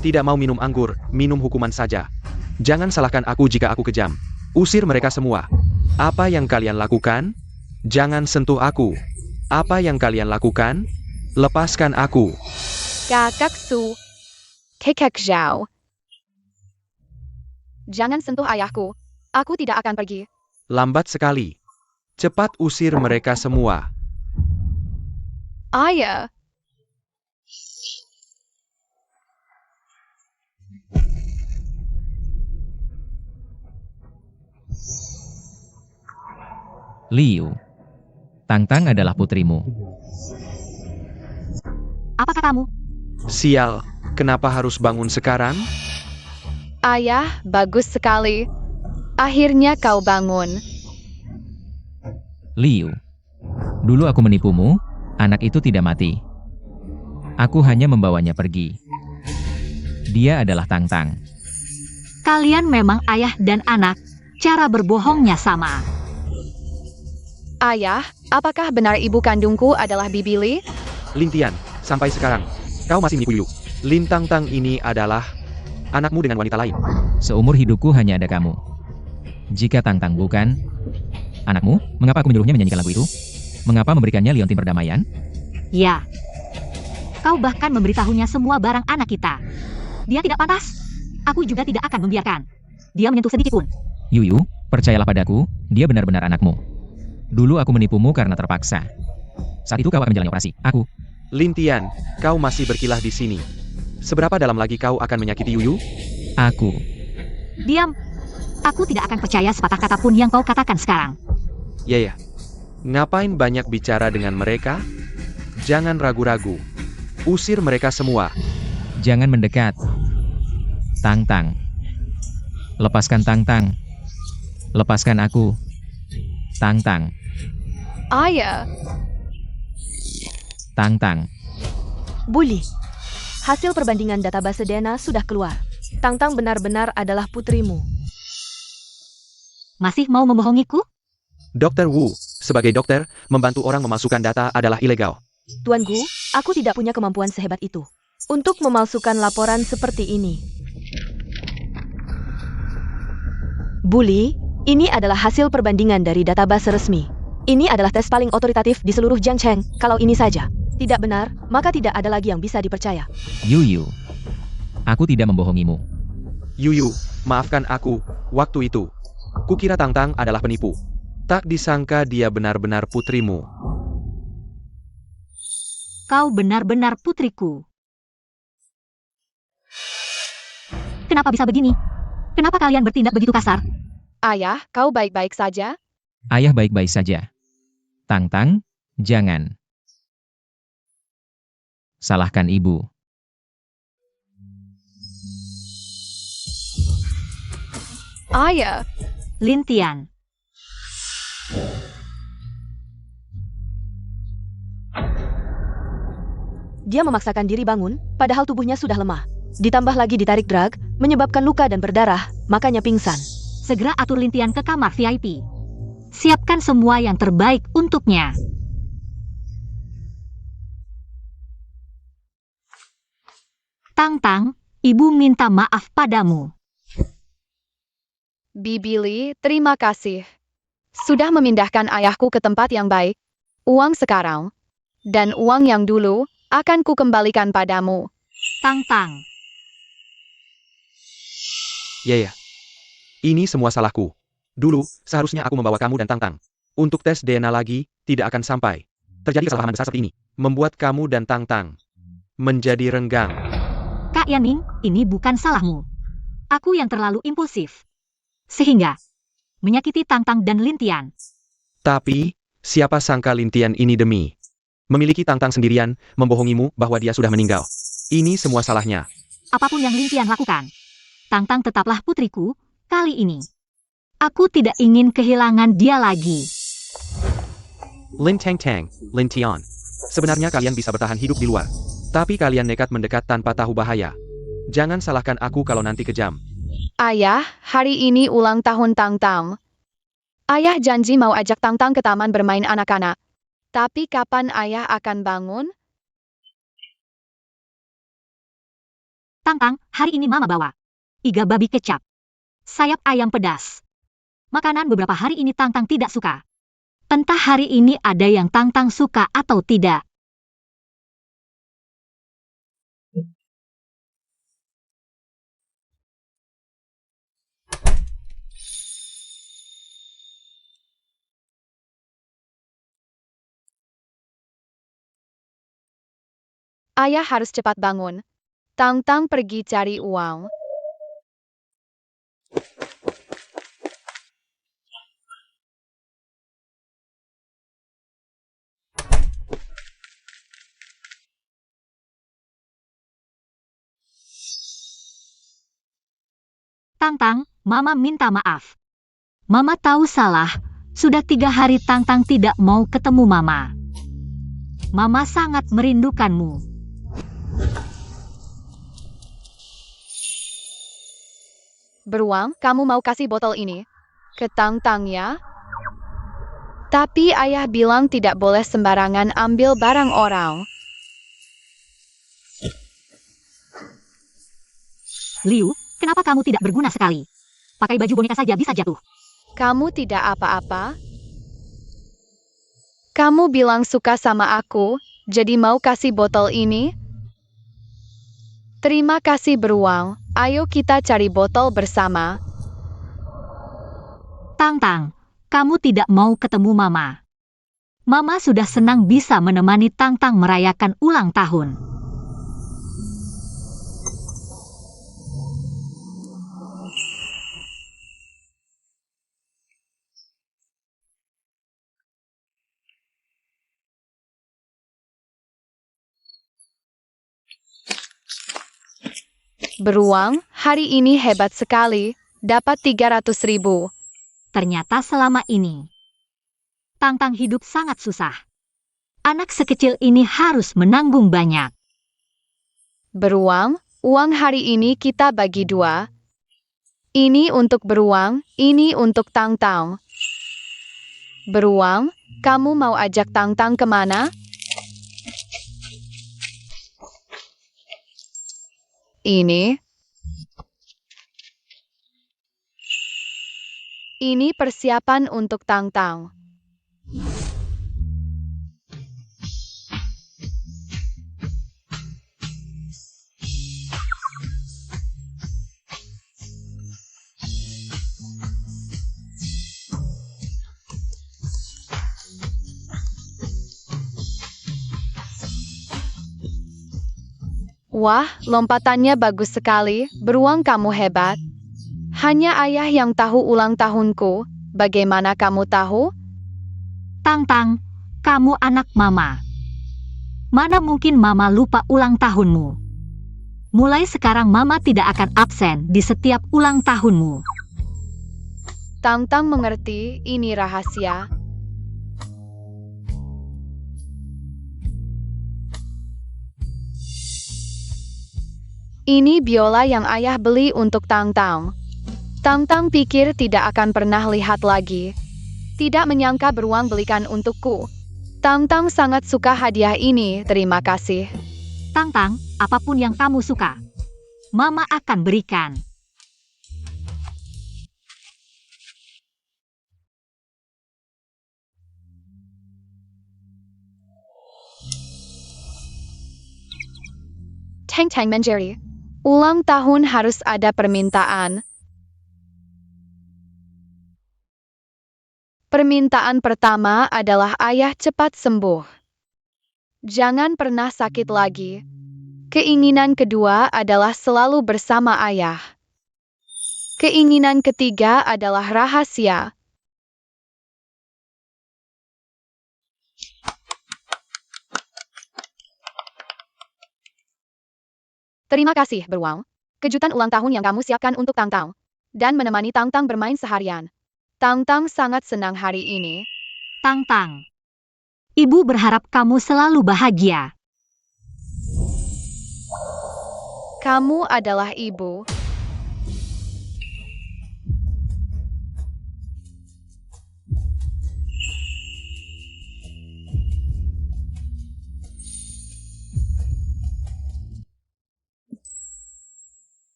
Tidak mau minum anggur, minum hukuman saja. Jangan salahkan aku jika aku kejam. Usir mereka semua. Apa yang kalian lakukan? Jangan sentuh aku. Apa yang kalian lakukan? Lepaskan aku. Kakak Su. Kekek Zhao. Jangan sentuh ayahku. Aku tidak akan pergi. Lambat sekali. Cepat usir mereka semua. Ayah. Liu. Tangtang adalah putrimu. Apa katamu? Sial, kenapa harus bangun sekarang? Ayah, bagus sekali. Akhirnya kau bangun. Liu. Dulu aku menipumu, anak itu tidak mati. Aku hanya membawanya pergi. Dia adalah Tangtang. Kalian memang ayah dan anak. Cara berbohongnya sama. Ayah, apakah benar ibu kandungku adalah Bibi Lee? Lintian, sampai sekarang, kau masih menipu Yu. Lin Tangtang ini adalah anakmu dengan wanita lain. Seumur hidupku hanya ada kamu. Jika Tangtang bukan anakmu, mengapa aku menyuruhnya menyanyikan lagu itu? Mengapa memberikannya liontin perdamaian? Ya. Kau bahkan memberitahunya semua barang anak kita. Dia tidak pantas. Aku juga tidak akan membiarkan dia menyentuh sedikit pun. Yuyu, percayalah padaku, dia benar-benar anakmu. Dulu aku menipumu karena terpaksa. Saat itu kau akan menjalani operasi. Aku. Lintian, kau masih berkilah di sini. Seberapa dalam lagi kau akan menyakiti Yuyu? Aku. Diam. Aku tidak akan percaya sepatah kata pun yang kau katakan sekarang. Ya. Ngapain banyak bicara dengan mereka? Jangan ragu-ragu. Usir mereka semua. Jangan mendekat. Tang-tang. Lepaskan Tang-tang. Lepaskan aku. Tang-tang. Ayah, Tang-tang. Bully. Hasil perbandingan database DNA sudah keluar. Tang-tang benar-benar adalah putrimu. Masih mau membohongiku? Dr. Wu, sebagai dokter, membantu orang memasukkan data adalah ilegal. Tuan Gu, aku tidak punya kemampuan sehebat itu untuk memalsukan laporan seperti ini. Bully, ini adalah hasil perbandingan dari database resmi. Ini adalah tes paling otoritatif di seluruh Jiangcheng. Kalau ini saja tidak benar, maka tidak ada lagi yang bisa dipercaya. Yuyu. Aku tidak membohongimu. Yuyu, maafkan aku, waktu itu. Kukira Tang-tang adalah penipu. Tak disangka dia benar-benar putrimu. Kau benar-benar putriku. Kenapa bisa begini? Kenapa kalian bertindak begitu kasar? ayah, kau baik-baik saja? Ayah baik-baik saja. Tang-tang, jangan. Salahkan ibu. Ayah, Lintian. Dia memaksakan diri bangun, padahal tubuhnya sudah lemah. Ditambah lagi ditarik drag, menyebabkan luka dan berdarah, makanya pingsan. Segera atur Lintian ke kamar VIP. Siapkan semua yang terbaik untuknya. Tang-tang, ibu minta maaf padamu. Bibi Li, terima kasih. Sudah memindahkan ayahku ke tempat yang baik. Uang sekarang. Dan uang yang dulu, akan ku kembalikan padamu. Tang-tang. Ya. Ini semua salahku. Dulu, seharusnya aku membawa kamu dan Tang-tang. Untuk tes DNA lagi, tidak akan sampai. Terjadi kesalahan besar seperti ini. Membuat kamu dan Tang-tang menjadi renggang. Kak Yaning, ini bukan salahmu. Aku yang terlalu impulsif. Sehingga menyakiti Tang-tang dan Lintian. Tapi, siapa sangka Lintian ini demi memiliki Tang-tang sendirian, membohongimu bahwa dia sudah meninggal. Ini semua salahnya. Apapun yang Lintian lakukan, Tang-tang tetaplah putriku kali ini. Aku tidak ingin kehilangan dia lagi. Lin Tang-tang, Lin Tian. Sebenarnya kalian bisa bertahan hidup di luar. Tapi kalian nekat mendekat tanpa tahu bahaya. Jangan salahkan aku kalau nanti kejam. Ayah, hari ini ulang tahun Tang-tang. Ayah janji mau ajak Tang-tang ke taman bermain anak-anak. Tapi kapan ayah akan bangun? Tang-tang, hari ini mama bawa iga babi kecap, sayap ayam pedas. Makanan beberapa hari ini Tang-tang tidak suka. Entah hari ini ada yang Tang-tang suka atau tidak. Ayah harus cepat bangun. Tang-tang pergi cari uang. Tang-tang, mama minta maaf. Mama tahu salah. Sudah 3 hari Tang-tang tidak mau ketemu mama. Mama sangat merindukanmu. Beruang, kamu mau kasih botol ini ke Tang-tang ya? Tapi ayah bilang tidak boleh sembarangan ambil barang orang. Liu, kenapa kamu tidak berguna sekali? Pakai baju boneka saja bisa jatuh. Kamu tidak apa-apa? Kamu bilang suka sama aku, jadi mau kasih botol ini? Terima kasih beruang, ayo kita cari botol bersama. Tang-Tang, kamu tidak mau ketemu Mama. Mama sudah senang bisa menemani Tang-Tang merayakan ulang tahun. Beruang, hari ini hebat sekali, dapat 300.000. Ternyata selama ini, Tang-Tang hidup sangat susah. Anak sekecil ini harus menanggung banyak. Beruang, uang hari ini kita bagi 2. Ini untuk beruang, ini untuk Tang-Tang. Beruang, kamu mau ajak Tang-Tang kemana? Ini persiapan untuk Tang-Tang. Wah, lompatannya bagus sekali, beruang kamu hebat. Hanya ayah yang tahu ulang tahunku, bagaimana kamu tahu? Tang-Tang, kamu anak Mama. Mana mungkin Mama lupa ulang tahunmu? Mulai sekarang Mama tidak akan absen di setiap ulang tahunmu. Tang-Tang mengerti, ini rahasia. Ini biola yang ayah beli untuk Tang-Tang. Tang-Tang pikir tidak akan pernah lihat lagi. Tidak menyangka beruang belikan untukku. Tang-Tang sangat suka hadiah ini, terima kasih. Tang-Tang, apapun yang kamu suka, Mama akan berikan. Tang-Tang menjeri. Ulang tahun harus ada permintaan. Permintaan pertama adalah ayah cepat sembuh. Jangan pernah sakit lagi. Keinginan kedua adalah selalu bersama ayah. Keinginan ketiga adalah rahasia. Terima kasih, beruang. Kejutan ulang tahun yang kamu siapkan untuk Tang-Tang. Dan menemani Tang-Tang bermain seharian. Tang-Tang sangat senang hari ini. Tang-Tang, Ibu berharap kamu selalu bahagia. Kamu adalah ibu.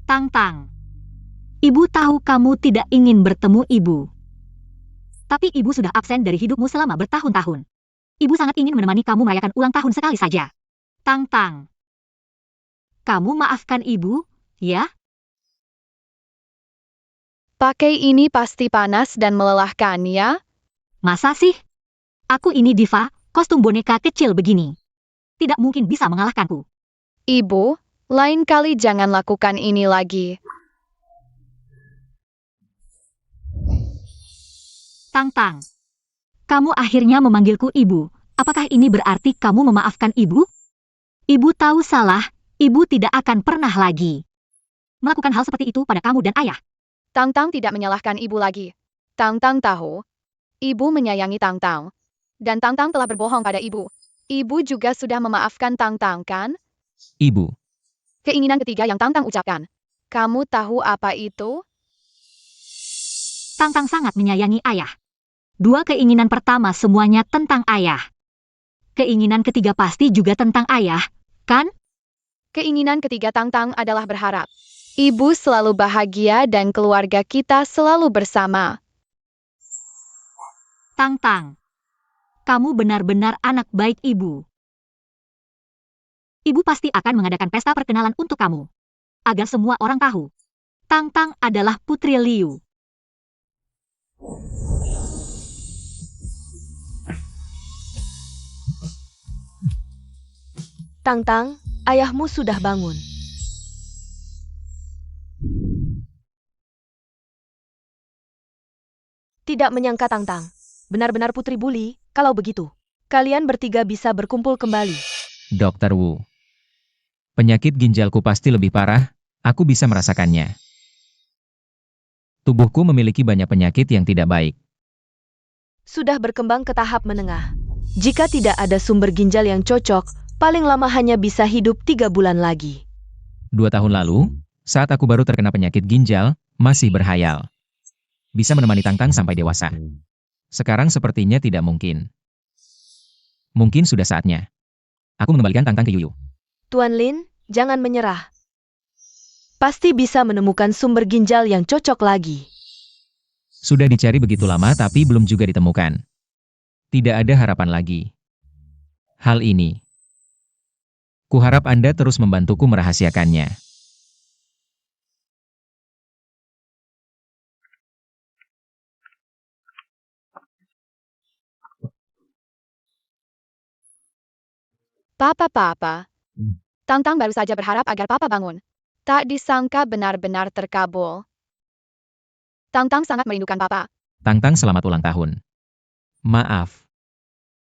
Tang-Tang, Ibu tahu kamu tidak ingin bertemu Ibu. Tapi Ibu sudah absen dari hidupmu selama bertahun-tahun. Ibu sangat ingin menemani kamu merayakan ulang tahun sekali saja. Tang-Tang, kamu maafkan Ibu, ya? Pakai ini pasti panas dan melelahkan, ya? Masa sih? Aku ini diva, kostum boneka kecil begini. Tidak mungkin bisa mengalahkanku. Ibu, lain kali jangan lakukan ini lagi. Tang-Tang, kamu akhirnya memanggilku Ibu. Apakah ini berarti kamu memaafkan Ibu? Ibu tahu salah, Ibu tidak akan pernah lagi melakukan hal seperti itu pada kamu dan ayah. Tang-Tang tidak menyalahkan ibu lagi. Tang-Tang tahu. Ibu menyayangi Tang-Tang. Dan Tang-Tang telah berbohong pada ibu. Ibu juga sudah memaafkan Tang-Tang, kan? Ibu, Keinginan ketiga yang Tang-Tang ucapkan. Kamu tahu apa itu? Tang-Tang sangat menyayangi ayah. Dua keinginan pertama semuanya tentang ayah. Keinginan ketiga pasti juga tentang ayah, kan? Keinginan ketiga Tang-Tang adalah berharap. Ibu selalu bahagia dan keluarga kita selalu bersama. Tang-Tang, kamu benar-benar anak baik ibu. Ibu pasti akan mengadakan pesta perkenalan untuk kamu. Agar semua orang tahu, Tang-Tang adalah putri Liu. Tang-Tang, ayahmu sudah bangun. Tidak menyangka Tang-Tang. Benar-benar putri Buli, kalau begitu. Kalian bertiga bisa berkumpul kembali. Dokter Wu. Penyakit ginjalku pasti lebih parah, aku bisa merasakannya. Tubuhku memiliki banyak penyakit yang tidak baik. Sudah berkembang ke tahap menengah. Jika tidak ada sumber ginjal yang cocok, paling lama hanya bisa hidup 3 bulan lagi. 2 tahun lalu, saat aku baru terkena penyakit ginjal, masih berhayal. Bisa menemani Tang-Tang sampai dewasa. Sekarang sepertinya tidak mungkin. Mungkin sudah saatnya. Aku mengembalikan Tang-Tang ke Yuyu. Tuan Lin, jangan menyerah. Pasti bisa menemukan sumber ginjal yang cocok lagi. Sudah dicari begitu lama tapi belum juga ditemukan. Tidak ada harapan lagi. Hal ini. Kuharap Anda terus membantuku merahasiakannya. Papa. Tang-Tang baru saja berharap agar Papa bangun. Tak disangka benar-benar terkabul. Tang-Tang sangat merindukan Papa. Tang-Tang selamat ulang tahun. Maaf.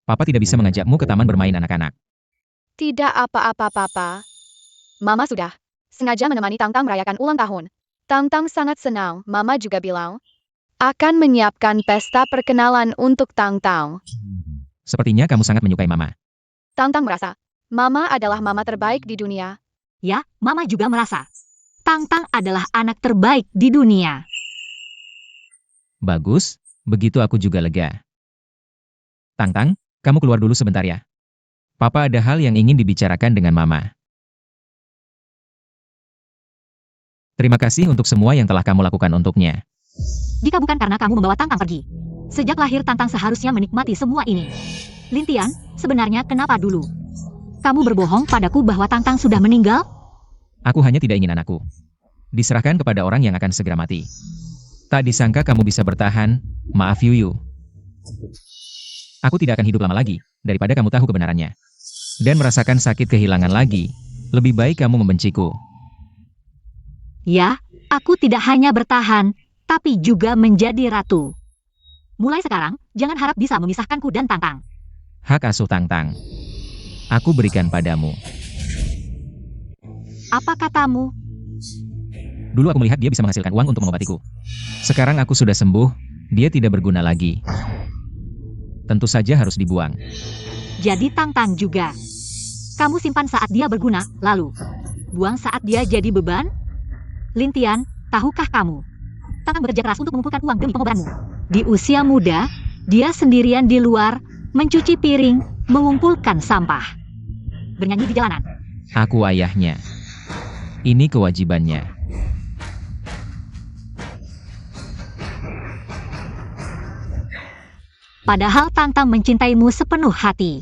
Papa tidak bisa mengajakmu ke taman bermain anak-anak. Tidak apa-apa Papa. Mama sudah sengaja menemani Tang-Tang merayakan ulang tahun. Tang-Tang sangat senang, Mama juga bilang akan menyiapkan pesta perkenalan untuk Tang-Tang. Sepertinya kamu sangat menyukai Mama. Tang-Tang merasa, Mama adalah mama terbaik di dunia. Ya, Mama juga merasa. Tang-Tang adalah anak terbaik di dunia. Bagus, begitu aku juga lega. Tang-Tang, kamu keluar dulu sebentar ya. Papa ada hal yang ingin dibicarakan dengan Mama. Terima kasih untuk semua yang telah kamu lakukan untuknya. Jika bukan karena kamu membawa Tang-Tang pergi. Sejak lahir Tang-Tang seharusnya menikmati semua ini. Lintian, sebenarnya kenapa dulu? Kamu berbohong padaku bahwa Tang-Tang sudah meninggal? Aku hanya tidak ingin anakku diserahkan kepada orang yang akan segera mati. Tak disangka kamu bisa bertahan, maaf Yuyu. Aku tidak akan hidup lama lagi, daripada kamu tahu kebenarannya. Dan merasakan sakit kehilangan lagi, lebih baik kamu membenciku. Ya, aku tidak hanya bertahan, tapi juga menjadi ratu. Mulai sekarang, jangan harap bisa memisahkanku dan Tang-Tang. Hak asuh Tang-Tang. Aku berikan padamu. Apa katamu? Dulu aku melihat dia bisa menghasilkan uang untuk mengobatiku. Sekarang aku sudah sembuh, dia tidak berguna lagi. Tentu saja harus dibuang. Jadi Tang-Tang juga. Kamu simpan saat dia berguna, lalu buang saat dia jadi beban? Lintian, tahukah kamu? Tang-Tang bekerja keras untuk mengumpulkan uang demi pengobatanmu. Di usia muda, dia sendirian di luar, mencuci piring, mengumpulkan sampah. Bernyanyi di jalanan. Aku ayahnya. Ini kewajibannya. Padahal Tang-Tang mencintaimu sepenuh hati.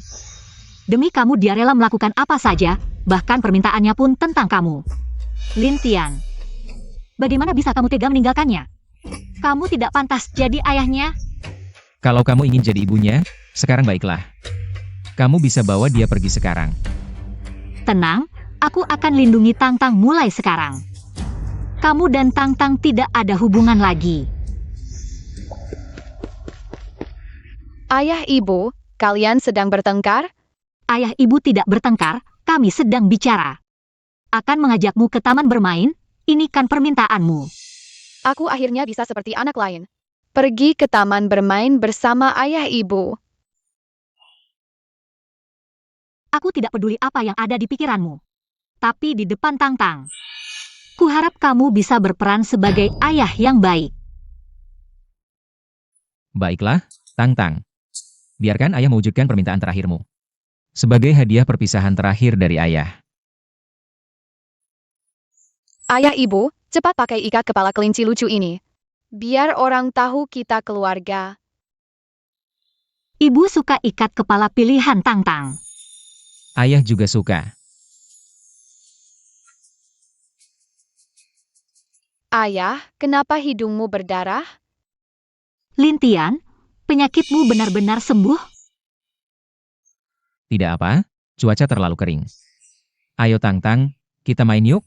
Demi kamu dia rela melakukan apa saja, bahkan permintaannya pun tentang kamu. Lintian, bagaimana bisa kamu tega meninggalkannya? Kamu tidak pantas jadi ayahnya. Kalau kamu ingin jadi ibunya, sekarang baiklah. Kamu bisa bawa dia pergi sekarang. Tenang, aku akan lindungi Tang-Tang mulai sekarang. Kamu dan Tang-Tang tidak ada hubungan lagi. Ayah ibu, kalian sedang bertengkar? Ayah ibu tidak bertengkar, kami sedang bicara. Akan mengajakmu ke taman bermain, ini kan permintaanmu. Aku akhirnya bisa seperti anak lain. Pergi ke taman bermain bersama ayah ibu. Aku tidak peduli apa yang ada di pikiranmu. Tapi di depan Tang-Tang, kuharap kamu bisa berperan sebagai ayah yang baik. Baiklah, Tang-Tang. Biarkan ayah mewujudkan permintaan terakhirmu. Sebagai hadiah perpisahan terakhir dari ayah. Ayah ibu, cepat pakai ikat kepala kelinci lucu ini. Biar orang tahu kita keluarga. Ibu suka ikat kepala pilihan Tangtang. Ayah juga suka. Ayah, kenapa hidungmu berdarah? Lintian, penyakitmu benar-benar sembuh? Tidak apa, cuaca terlalu kering. Ayo Tangtang, kita main yuk.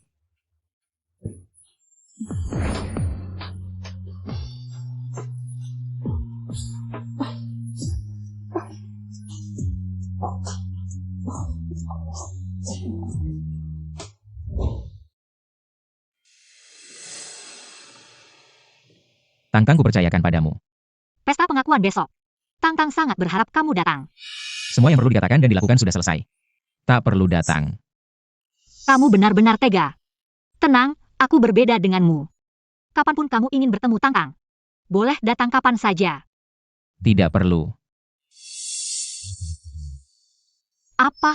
Tangtang kupercayakan padamu. Pesta pengakuan besok. Tangtang sangat berharap kamu datang. Semua yang perlu dikatakan dan dilakukan sudah selesai. Tak perlu datang. Kamu benar-benar tega. Tenang, aku berbeda denganmu. Kapanpun kamu ingin bertemu Tangtang, boleh datang kapan saja. Tidak perlu. Apa?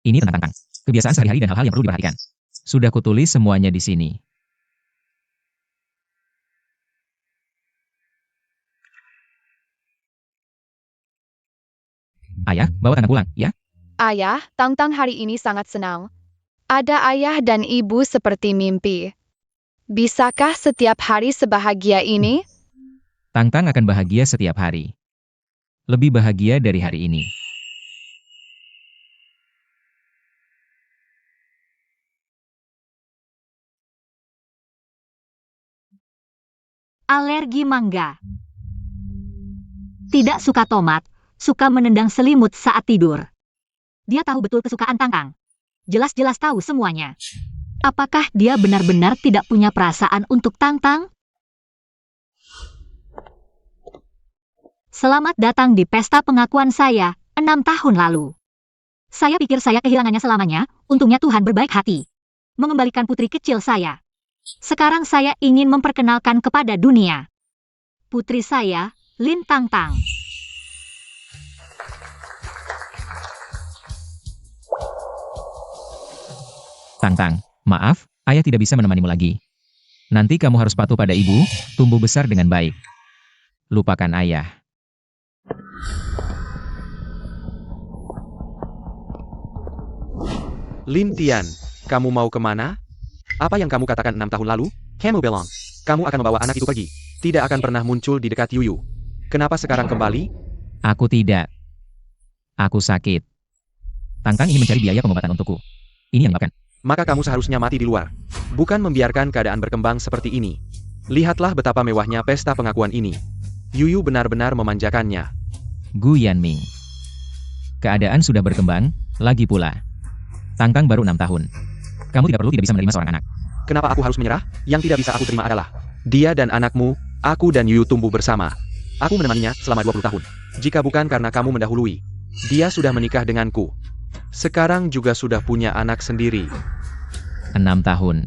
Ini tentang Tangtang. Kebiasaan sehari-hari dan hal-hal yang perlu diperhatikan. Sudah kutulis semuanya di sini. Ayah, bawa Tangtang pulang, ya? Ayah, Tangtang hari ini sangat senang. Ada ayah dan ibu seperti mimpi. Bisakah setiap hari sebahagia ini? Tangtang akan bahagia setiap hari. Lebih bahagia dari hari ini. Alergi mangga. Tidak suka tomat, suka menendang selimut saat tidur. Dia tahu betul kesukaan Tangtang. Jelas-jelas tahu semuanya. Apakah dia benar-benar tidak punya perasaan untuk Tangtang? Selamat datang di pesta pengakuan saya, 6 tahun lalu. Saya pikir saya kehilangannya selamanya, untungnya Tuhan berbaik hati. Mengembalikan putri kecil saya. Sekarang saya ingin memperkenalkan kepada dunia. Putri saya, Lin Tangtang. Tangtang, maaf, ayah tidak bisa menemanimu lagi. Nanti kamu harus patuh pada ibu, tumbuh besar dengan baik. Lupakan ayah. Lintian, kamu mau kemana? Apa yang kamu katakan 6 tahun lalu? Kamu bilang, kamu akan membawa anak itu pergi. Tidak akan pernah muncul di dekat Yuyu. Kenapa sekarang kembali? Aku tidak. Aku sakit. Tangtang ingin mencari biaya pengobatan untukku. Ini yang menyebabkan. Maka kamu seharusnya mati di luar. Bukan membiarkan keadaan berkembang seperti ini. Lihatlah betapa mewahnya pesta pengakuan ini. Yuyu benar-benar memanjakannya. Gu Yanming. Keadaan sudah berkembang, lagi pula. Tangtang baru 6 tahun. Kamu tidak bisa menerima seorang anak. Kenapa aku harus menyerah? Yang tidak bisa aku terima adalah dia dan anakmu, aku dan Yuyu tumbuh bersama. Aku menemaninya selama 20 tahun. Jika bukan karena kamu mendahului, dia sudah menikah denganku. Sekarang juga sudah punya anak sendiri. 6 tahun.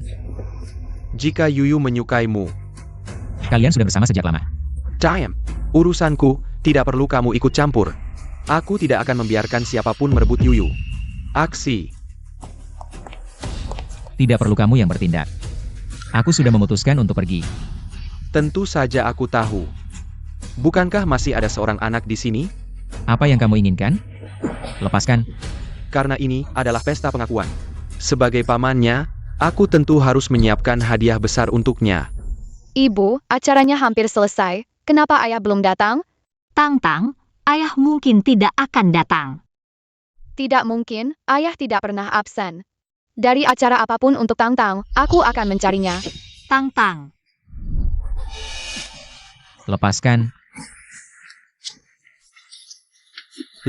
Jika Yuyu menyukaimu, Kalian sudah bersama sejak lama. Diam. Urusanku, tidak perlu kamu ikut campur. Aku tidak akan membiarkan siapapun merebut Yuyu. Aksi. Tidak perlu kamu yang bertindak. Aku sudah memutuskan untuk pergi. Tentu saja aku tahu. Bukankah masih ada seorang anak di sini? Apa yang kamu inginkan? Lepaskan. Karena ini adalah pesta pengakuan. Sebagai pamannya, aku tentu harus menyiapkan hadiah besar untuknya. Ibu, acaranya hampir selesai. Kenapa ayah belum datang? Tangtang, ayah mungkin tidak akan datang. Tidak mungkin, ayah tidak pernah absen. Dari acara apapun untuk Tangtang, aku akan mencarinya. Tangtang. Lepaskan.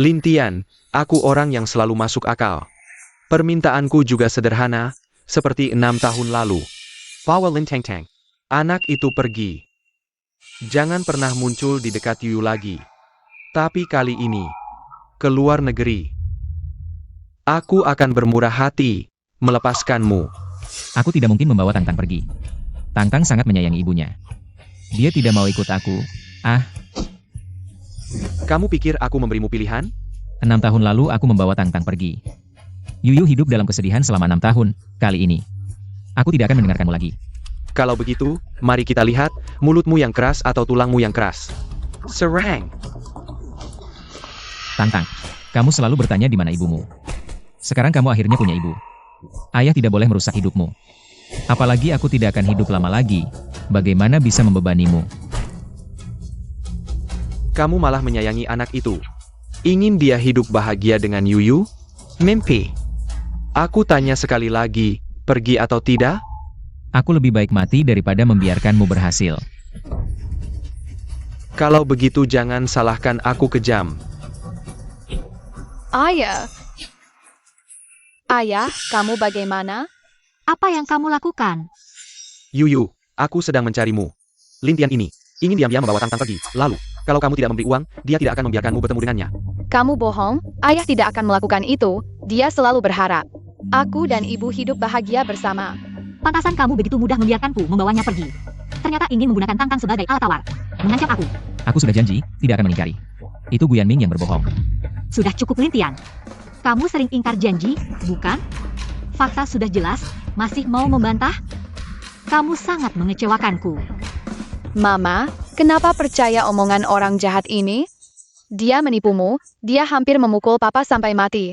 Lintian, aku orang yang selalu masuk akal. Permintaanku juga sederhana, seperti 6 tahun lalu. Pawa Lintang Tang. Anak itu pergi. Jangan pernah muncul di dekat Yuyu lagi. Tapi kali ini, ke luar negeri. Aku akan bermurah hati, melepaskanmu. Aku tidak mungkin membawa Tangtang pergi. Tangtang sangat menyayangi ibunya. Dia tidak mau ikut aku. Kamu pikir aku memberimu pilihan? 6 tahun lalu aku membawa Tangtang pergi. Yuyu hidup dalam kesedihan selama 6 tahun. Kali ini, aku tidak akan mendengarkanmu lagi. Kalau begitu, mari kita lihat, mulutmu yang keras atau tulangmu yang keras. Serang! Tang-Tang, kamu selalu bertanya di mana ibumu. Sekarang kamu akhirnya punya ibu. Ayah tidak boleh merusak hidupmu. Apalagi aku tidak akan hidup lama lagi. Bagaimana bisa membebanimu? Kamu malah menyayangi anak itu. Ingin dia hidup bahagia dengan Yuyu? Mimpi. Aku tanya sekali lagi, pergi atau tidak? Aku lebih baik mati daripada membiarkanmu berhasil. Kalau begitu jangan salahkan aku kejam. Ayah. Ayah, kamu bagaimana? Apa yang kamu lakukan? Yuyu, aku sedang mencarimu. Lintian ini, ingin diam-diam membawa Tang-Tang pergi. Lalu, kalau kamu tidak memberi uang, dia tidak akan membiarkanmu bertemu dengannya. Kamu bohong, ayah tidak akan melakukan itu, dia selalu berharap. Aku dan ibu hidup bahagia bersama. Pantasan kamu begitu mudah membiarkanku membawanya pergi. Ternyata ingin menggunakan Tang-Tang sebagai alat tawar. Mengancam aku. Aku sudah janji, tidak akan mengingkari. Itu Guyan Ming yang berbohong. Sudah cukup Lintian. Kamu sering ingkar janji, bukan? Fakta sudah jelas, masih mau membantah? Kamu sangat mengecewakanku. Mama, kenapa percaya omongan orang jahat ini? Dia menipumu, dia hampir memukul papa sampai mati.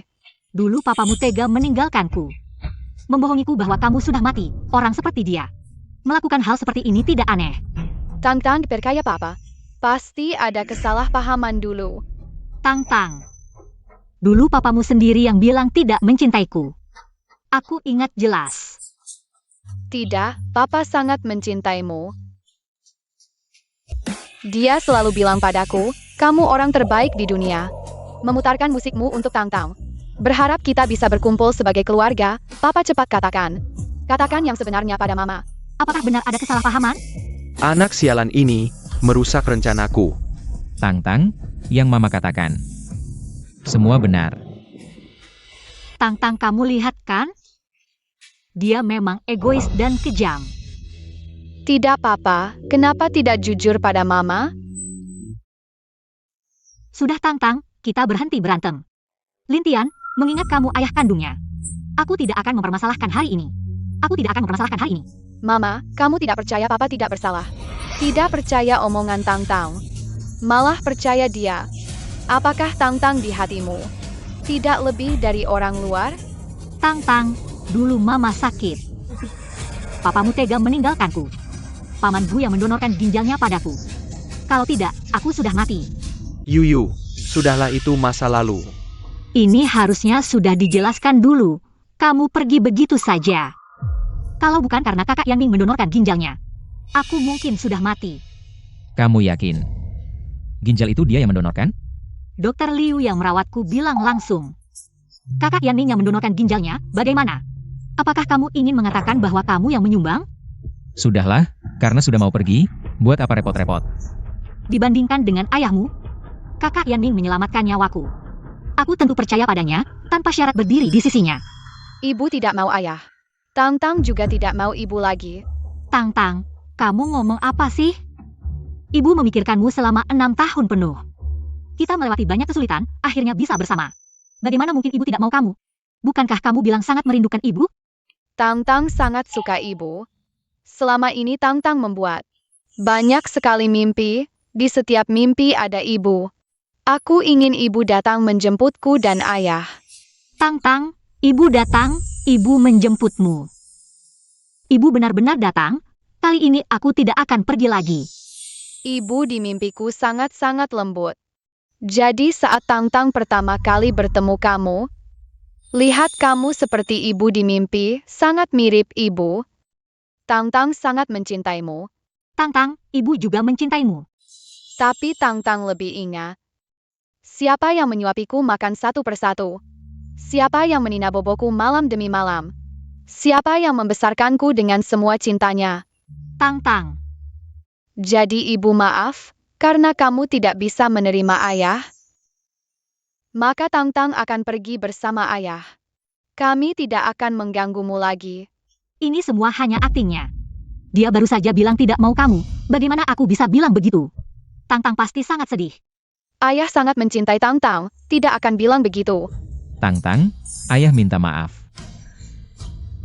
Dulu papamu tega meninggalkanku. Membohongiku bahwa kamu sudah mati, orang seperti dia. Melakukan hal seperti ini tidak aneh. Tang-Tang percaya papa. Pasti ada kesalahpahaman dulu. Tang-Tang. Dulu papamu sendiri yang bilang tidak mencintaiku. Aku ingat jelas. Tidak, papa sangat mencintaimu. Dia selalu bilang padaku, kamu orang terbaik di dunia. Memutarkan musikmu untuk Tang-Tang. Berharap kita bisa berkumpul sebagai keluarga, papa cepat katakan. Katakan yang sebenarnya pada mama. Apakah benar ada kesalahpahaman? Anak sialan ini, merusak rencanaku. Tang-Tang, yang mama katakan. Semua benar. Tang-Tang kamu lihat kan? Dia memang egois dan kejam. Tidak papa, kenapa tidak jujur pada mama? Sudah Tang-Tang, kita berhenti berantem. Lintian, mengingat kamu ayah kandungnya. Aku tidak akan mempermasalahkan hari ini. Aku tidak akan mempermasalahkan hari ini. Mama, kamu tidak percaya papa tidak bersalah. Tidak percaya omongan Tang-Tang. Malah percaya dia. Apakah Tang-Tang di hatimu? Tidak lebih dari orang luar? Tang-Tang, dulu mama sakit. Papamu tega meninggalkanku. Pamanku yang mendonorkan ginjalnya padaku. Kalau tidak, aku sudah mati. Yuyu, sudahlah itu masa lalu. Ini harusnya sudah dijelaskan dulu. Kamu pergi begitu saja. Kalau bukan karena kakak Yang Ming mendonorkan ginjalnya, aku mungkin sudah mati. Kamu yakin? Ginjal itu dia yang mendonorkan? Dokter Liu yang merawatku bilang langsung. Kakak Yan Ming yang mendonorkan ginjalnya, bagaimana? Apakah kamu ingin mengatakan bahwa kamu yang menyumbang? Sudahlah, karena sudah mau pergi, buat apa repot-repot? Dibandingkan dengan ayahmu, kakak Yan Ming menyelamatkan nyawaku. Aku tentu percaya padanya, tanpa syarat berdiri di sisinya. Ibu tidak mau ayah. Tang-Tang juga tidak mau ibu lagi. Tang-Tang, kamu ngomong apa sih? Ibu memikirkanmu selama 6 tahun penuh. Kita melewati banyak kesulitan, akhirnya bisa bersama. Bagaimana mungkin ibu tidak mau kamu? Bukankah kamu bilang sangat merindukan ibu? Tang-Tang sangat suka ibu. Selama ini Tang-Tang membuat banyak sekali mimpi, di setiap mimpi ada ibu. Aku ingin ibu datang menjemputku dan ayah. Tang-Tang, ibu datang, ibu menjemputmu. Ibu benar-benar datang, kali ini aku tidak akan pergi lagi. Ibu di mimpiku sangat-sangat lembut. Jadi saat Tang-Tang pertama kali bertemu kamu, lihat kamu seperti ibu di mimpi, sangat mirip ibu. Tang-Tang sangat mencintaimu. Tang-Tang, ibu juga mencintaimu. Tapi Tang-Tang lebih ingat. Siapa yang menyuapiku makan satu persatu? Siapa yang meninaboboku malam demi malam? Siapa yang membesarkanku dengan semua cintanya? Tang-Tang, Jadi ibu maaf, karena kamu tidak bisa menerima ayah. Maka Tang-Tang akan pergi bersama ayah. Kami tidak akan mengganggumu lagi. ini semua hanya aktingnya. Dia baru saja bilang tidak mau kamu, bagaimana aku bisa bilang begitu? Tang-Tang pasti sangat sedih. Ayah sangat mencintai Tang-Tang, tidak akan bilang begitu. Tang-Tang, ayah minta maaf.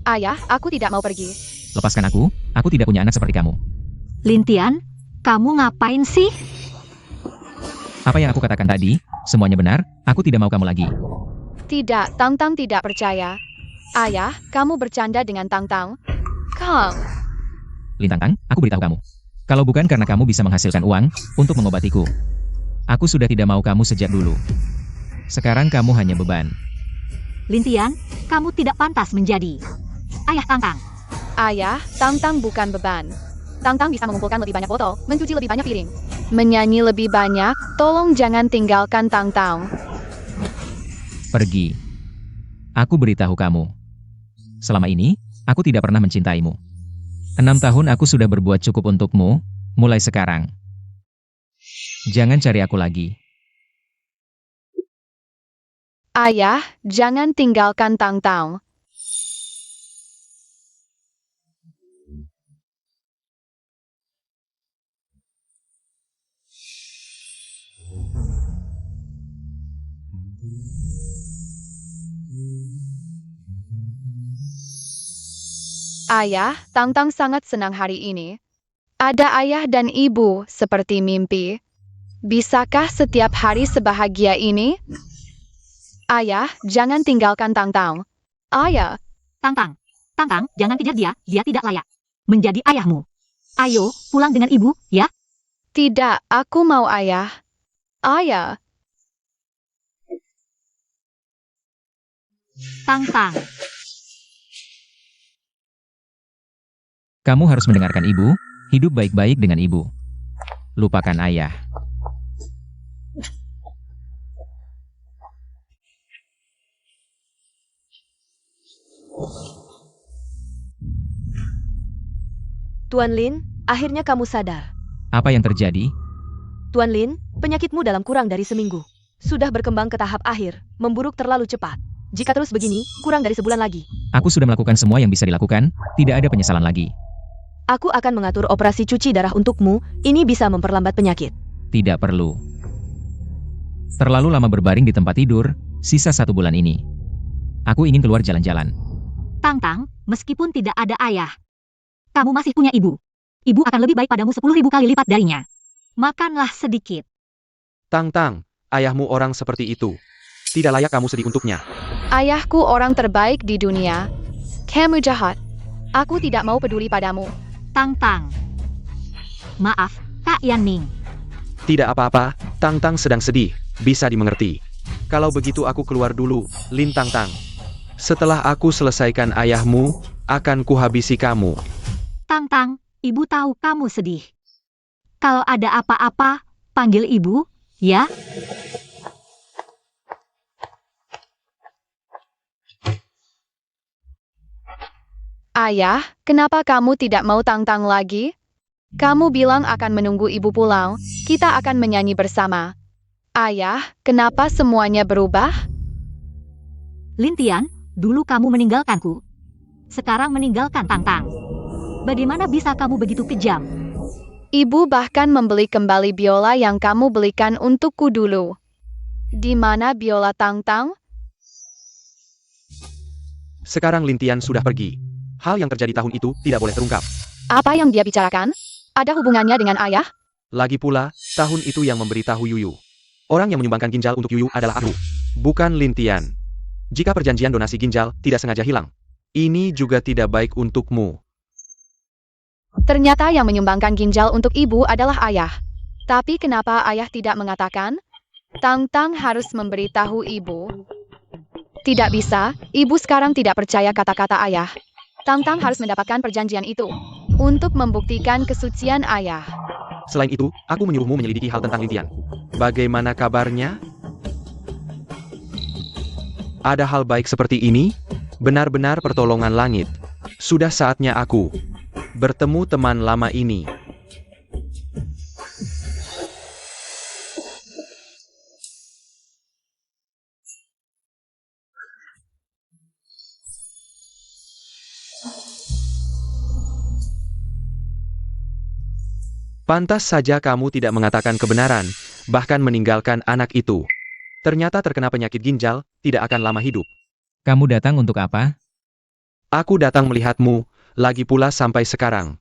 Ayah, aku tidak mau pergi. Lepaskan aku tidak punya anak seperti kamu. Lintian, kamu ngapain sih? Apa yang aku katakan tadi, semuanya benar, aku tidak mau kamu lagi. Tidak, Tang-Tang tidak percaya. Ayah, kamu bercanda dengan Tang-Tang. Kang, Lintang-tang, aku beritahu kamu. Kalau bukan karena kamu bisa menghasilkan uang untuk mengobatiku, aku sudah tidak mau kamu sejak dulu. Sekarang kamu hanya beban. Lintian, kamu tidak pantas menjadi ayah Tang-Tang. ayah, Tang-Tang bukan beban. Tang-Tang bisa mengumpulkan lebih banyak botol, mencuci lebih banyak piring, menyanyi lebih banyak. Tolong jangan tinggalkan Tang-Tang. Pergi. Aku beritahu kamu. Selama ini, aku tidak pernah mencintaimu. 6 tahun aku sudah berbuat cukup untukmu, mulai sekarang. Jangan cari aku lagi. Ayah, jangan tinggalkan Tang-Tang. Ayah, Tang-Tang sangat senang hari ini. Ada ayah dan ibu seperti mimpi. Bisakah setiap hari sebahagia ini? Ayah, jangan tinggalkan Tang-Tang. Ayah, Tang-Tang, Tang-Tang, jangan kejar dia tidak layak menjadi ayahmu. Ayo, pulang dengan ibu, ya. tidak, aku mau ayah. Ayah, Tang-Tang, Kamu harus mendengarkan ibu, hidup baik-baik dengan ibu. Lupakan ayah. Tuan Lin, akhirnya kamu sadar. Apa yang terjadi? Tuan Lin, penyakitmu dalam kurang dari seminggu. Sudah berkembang ke tahap akhir, memburuk terlalu cepat. Jika terus begini, kurang dari sebulan lagi. Aku sudah melakukan semua yang bisa dilakukan, tidak ada penyesalan lagi. Aku akan mengatur operasi cuci darah untukmu, ini bisa memperlambat penyakit. Tidak perlu. Terlalu lama berbaring di tempat tidur, sisa 1 bulan ini. Aku ingin keluar jalan-jalan. Tang-Tang, meskipun tidak ada ayah, kamu masih punya ibu. Ibu akan lebih baik padamu 10.000 kali lipat darinya. Makanlah sedikit. Tang-Tang, ayahmu orang seperti itu. Tidak layak kamu sedih untuknya. ayahku orang terbaik di dunia. Kamu jahat. Aku tidak mau peduli padamu. Tang-Tang. Maaf, Kak Yanning. Tidak apa-apa, Tang-Tang sedang sedih, bisa dimengerti. Kalau begitu aku keluar dulu, Lin Tang-Tang. Setelah aku selesaikan ayahmu, akan kuhabisi kamu. Tang-Tang, ibu tahu kamu sedih. Kalau ada apa-apa, panggil ibu, ya. Ayah, kenapa kamu tidak mau Tang-Tang lagi? Kamu bilang akan menunggu ibu pulang, kita akan menyanyi bersama. Ayah, kenapa semuanya berubah? Lintian, dulu kamu meninggalkanku. Sekarang meninggalkan Tang-Tang. Bagaimana bisa kamu begitu kejam? Ibu bahkan membeli kembali biola yang kamu belikan untukku dulu. Di mana biola Tang-Tang? Sekarang Lintian sudah pergi. Hal yang terjadi tahun itu tidak boleh terungkap. Apa yang dia bicarakan? Ada hubungannya dengan ayah? Lagi pula, tahun itu yang memberitahu Yuyu. Orang yang menyumbangkan ginjal untuk Yuyu adalah aku, bukan Lintian. Jika perjanjian donasi ginjal tidak sengaja hilang, ini juga tidak baik untukmu. Ternyata yang menyumbangkan ginjal untuk ibu adalah ayah. Tapi kenapa ayah tidak mengatakan? Tang-Tang harus memberitahu ibu. Tidak bisa, ibu sekarang tidak percaya kata-kata ayah. Tang-Tang harus mendapatkan perjanjian itu untuk membuktikan kesucian ayah. Selain itu, aku menyuruhmu menyelidiki hal tentang Lintian. Bagaimana kabarnya? Ada hal baik seperti ini? Benar-benar pertolongan langit. Sudah saatnya aku bertemu teman lama ini. Pantas saja kamu tidak mengatakan kebenaran, bahkan meninggalkan anak itu. Ternyata terkena penyakit ginjal, tidak akan lama hidup. Kamu datang untuk apa? Aku datang melihatmu, lagi pula sampai sekarang.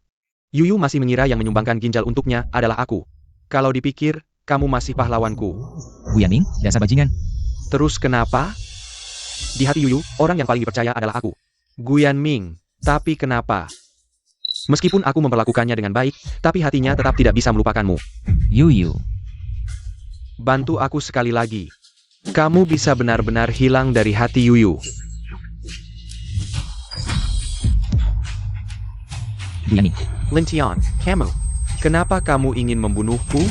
Yuyu masih mengira yang menyumbangkan ginjal untuknya adalah aku. Kalau dipikir, kamu masih pahlawanku. Gu Yanming, dasar bajingan. Terus kenapa? Di hati Yuyu, orang yang paling dipercaya adalah aku. Gu Yanming, tapi kenapa? Meskipun aku memperlakukannya dengan baik, tapi hatinya tetap tidak bisa melupakanmu. Yuyu, Bantu aku sekali lagi. Kamu bisa benar-benar hilang dari hati Yuyu. Gu Yanming. Lin Tian, kamu. Kenapa kamu ingin membunuhku?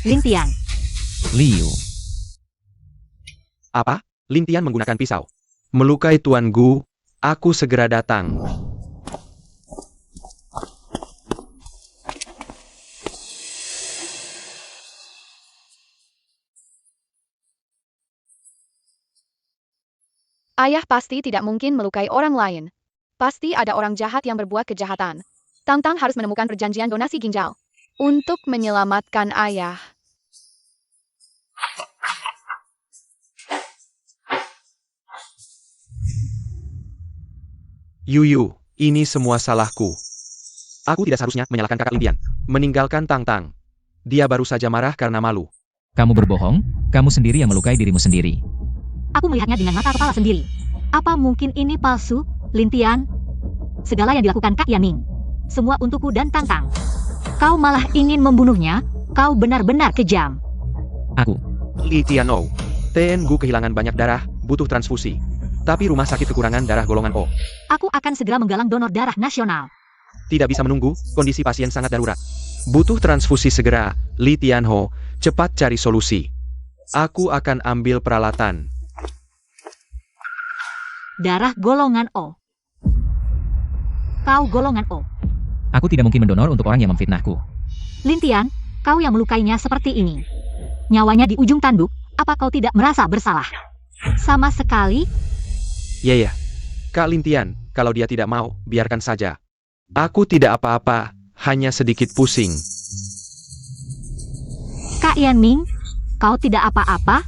Lintian, Liu, Apa? Lin Tian menggunakan pisau. Melukai Tuan Gu, aku segera datang. Ayah pasti tidak mungkin melukai orang lain. Pasti ada orang jahat yang berbuat kejahatan. Tang Tang harus menemukan perjanjian donasi ginjal untuk menyelamatkan ayah. Yuyu, ini semua salahku. Aku tidak seharusnya menyalahkan kakak Lin Tian. Meninggalkan Tang Tang. Dia baru saja marah karena malu. kamu berbohong, kamu sendiri yang melukai dirimu sendiri. aku melihatnya dengan mata kepala sendiri. Apa mungkin ini palsu, Lintian? Segala yang dilakukan Kak Yanming, semua untukku dan Tang Tang. Kau malah ingin membunuhnya, kau benar-benar kejam. Aku, Li Tiano. Ten Gu kehilangan banyak darah, butuh transfusi. Tapi rumah sakit kekurangan darah golongan O. Aku akan segera menggalang donor darah nasional. Tidak bisa menunggu, kondisi pasien sangat darurat. Butuh transfusi segera, Li Tianho, cepat cari solusi. Aku akan ambil peralatan. Darah golongan O. Kau golongan O. aku tidak mungkin mendonor untuk orang yang memfitnahku. Lintian, kau yang melukainya seperti ini. Nyawanya di ujung tanduk, apa kau tidak merasa bersalah? Sama sekali. Ya. Kak Lin Tian, kalau dia tidak mau, biarkan saja. Aku tidak apa-apa, hanya sedikit pusing. Kak Yanming, kau tidak apa-apa?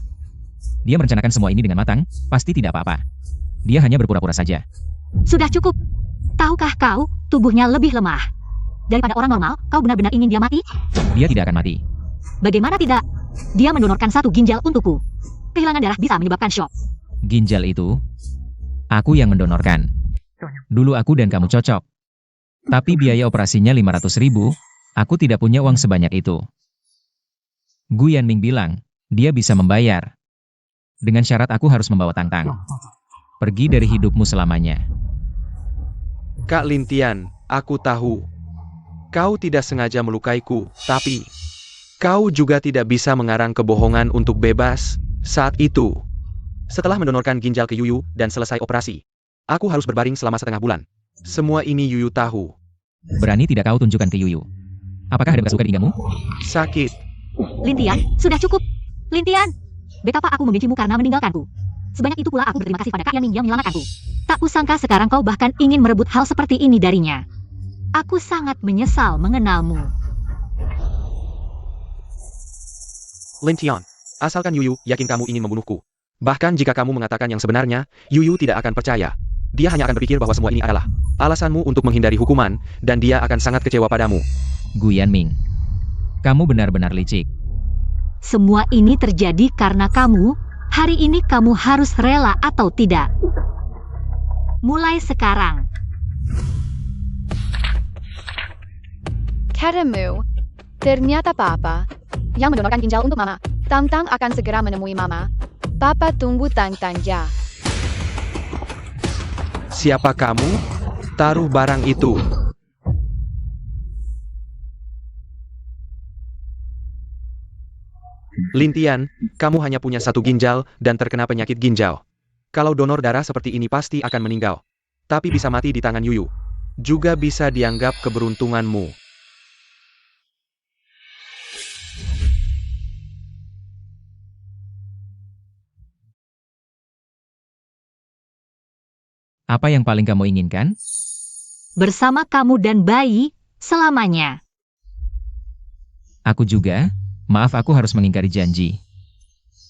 Dia merencanakan semua ini dengan matang, pasti tidak apa-apa. Dia hanya berpura-pura saja. Sudah cukup. Tahukah kau, tubuhnya lebih lemah. Daripada orang normal, kau benar-benar ingin dia mati? Dia tidak akan mati. Bagaimana tidak? Dia mendonorkan 1 ginjal untukku. Kehilangan darah bisa menyebabkan shock. Ginjal itu, aku yang mendonorkan. Dulu aku dan kamu cocok. Tapi biaya operasinya 500.000, aku tidak punya uang sebanyak itu. Gu Yanming bilang, dia bisa membayar. Dengan syarat aku harus membawa Tang Tang. Pergi dari hidupmu selamanya. Kak Lin Tian, aku tahu. Kau tidak sengaja melukaiku, tapi kau juga tidak bisa mengarang kebohongan untuk bebas saat itu. Setelah mendonorkan ginjal ke Yuyu dan selesai operasi, aku harus berbaring selama setengah bulan. Semua ini Yuyu tahu. Berani tidak kau tunjukkan ke Yuyu? Apakah ada bekas luka di pingganmu? Sakit. Lintian, sudah cukup. Lintian, betapa aku membencimu karena meninggalkanku. Sebanyak itu pula aku berterima kasih pada Kak Yanming yang menyelamatkanku. Tak kusangka sekarang kau bahkan ingin merebut hal seperti ini darinya. Aku sangat menyesal mengenalmu. Lin Tian, asalkan Yuyu yakin kamu ingin membunuhku. Bahkan jika kamu mengatakan yang sebenarnya, Yuyu tidak akan percaya. Dia hanya akan berpikir bahwa semua ini adalah alasanmu untuk menghindari hukuman, dan dia akan sangat kecewa padamu. Gu Yanming, kamu benar-benar licik. Semua ini terjadi karena kamu. Hari ini kamu harus rela atau tidak. Mulai sekarang. Katamu, ternyata Papa yang mendonorkan ginjal untuk Mama. Tang Tang akan segera menemui Mama. Papa tunggu Tang Tang ya. Siapa kamu? Taruh barang itu. Lin Tian, kamu hanya punya 1 ginjal dan terkena penyakit ginjal. Kalau donor darah seperti ini pasti akan meninggal. Tapi bisa mati di tangan Yuyu. Juga bisa dianggap keberuntunganmu. Apa yang paling kamu inginkan? Bersama kamu dan bayi, selamanya. Aku juga, maaf aku harus mengingkari janji.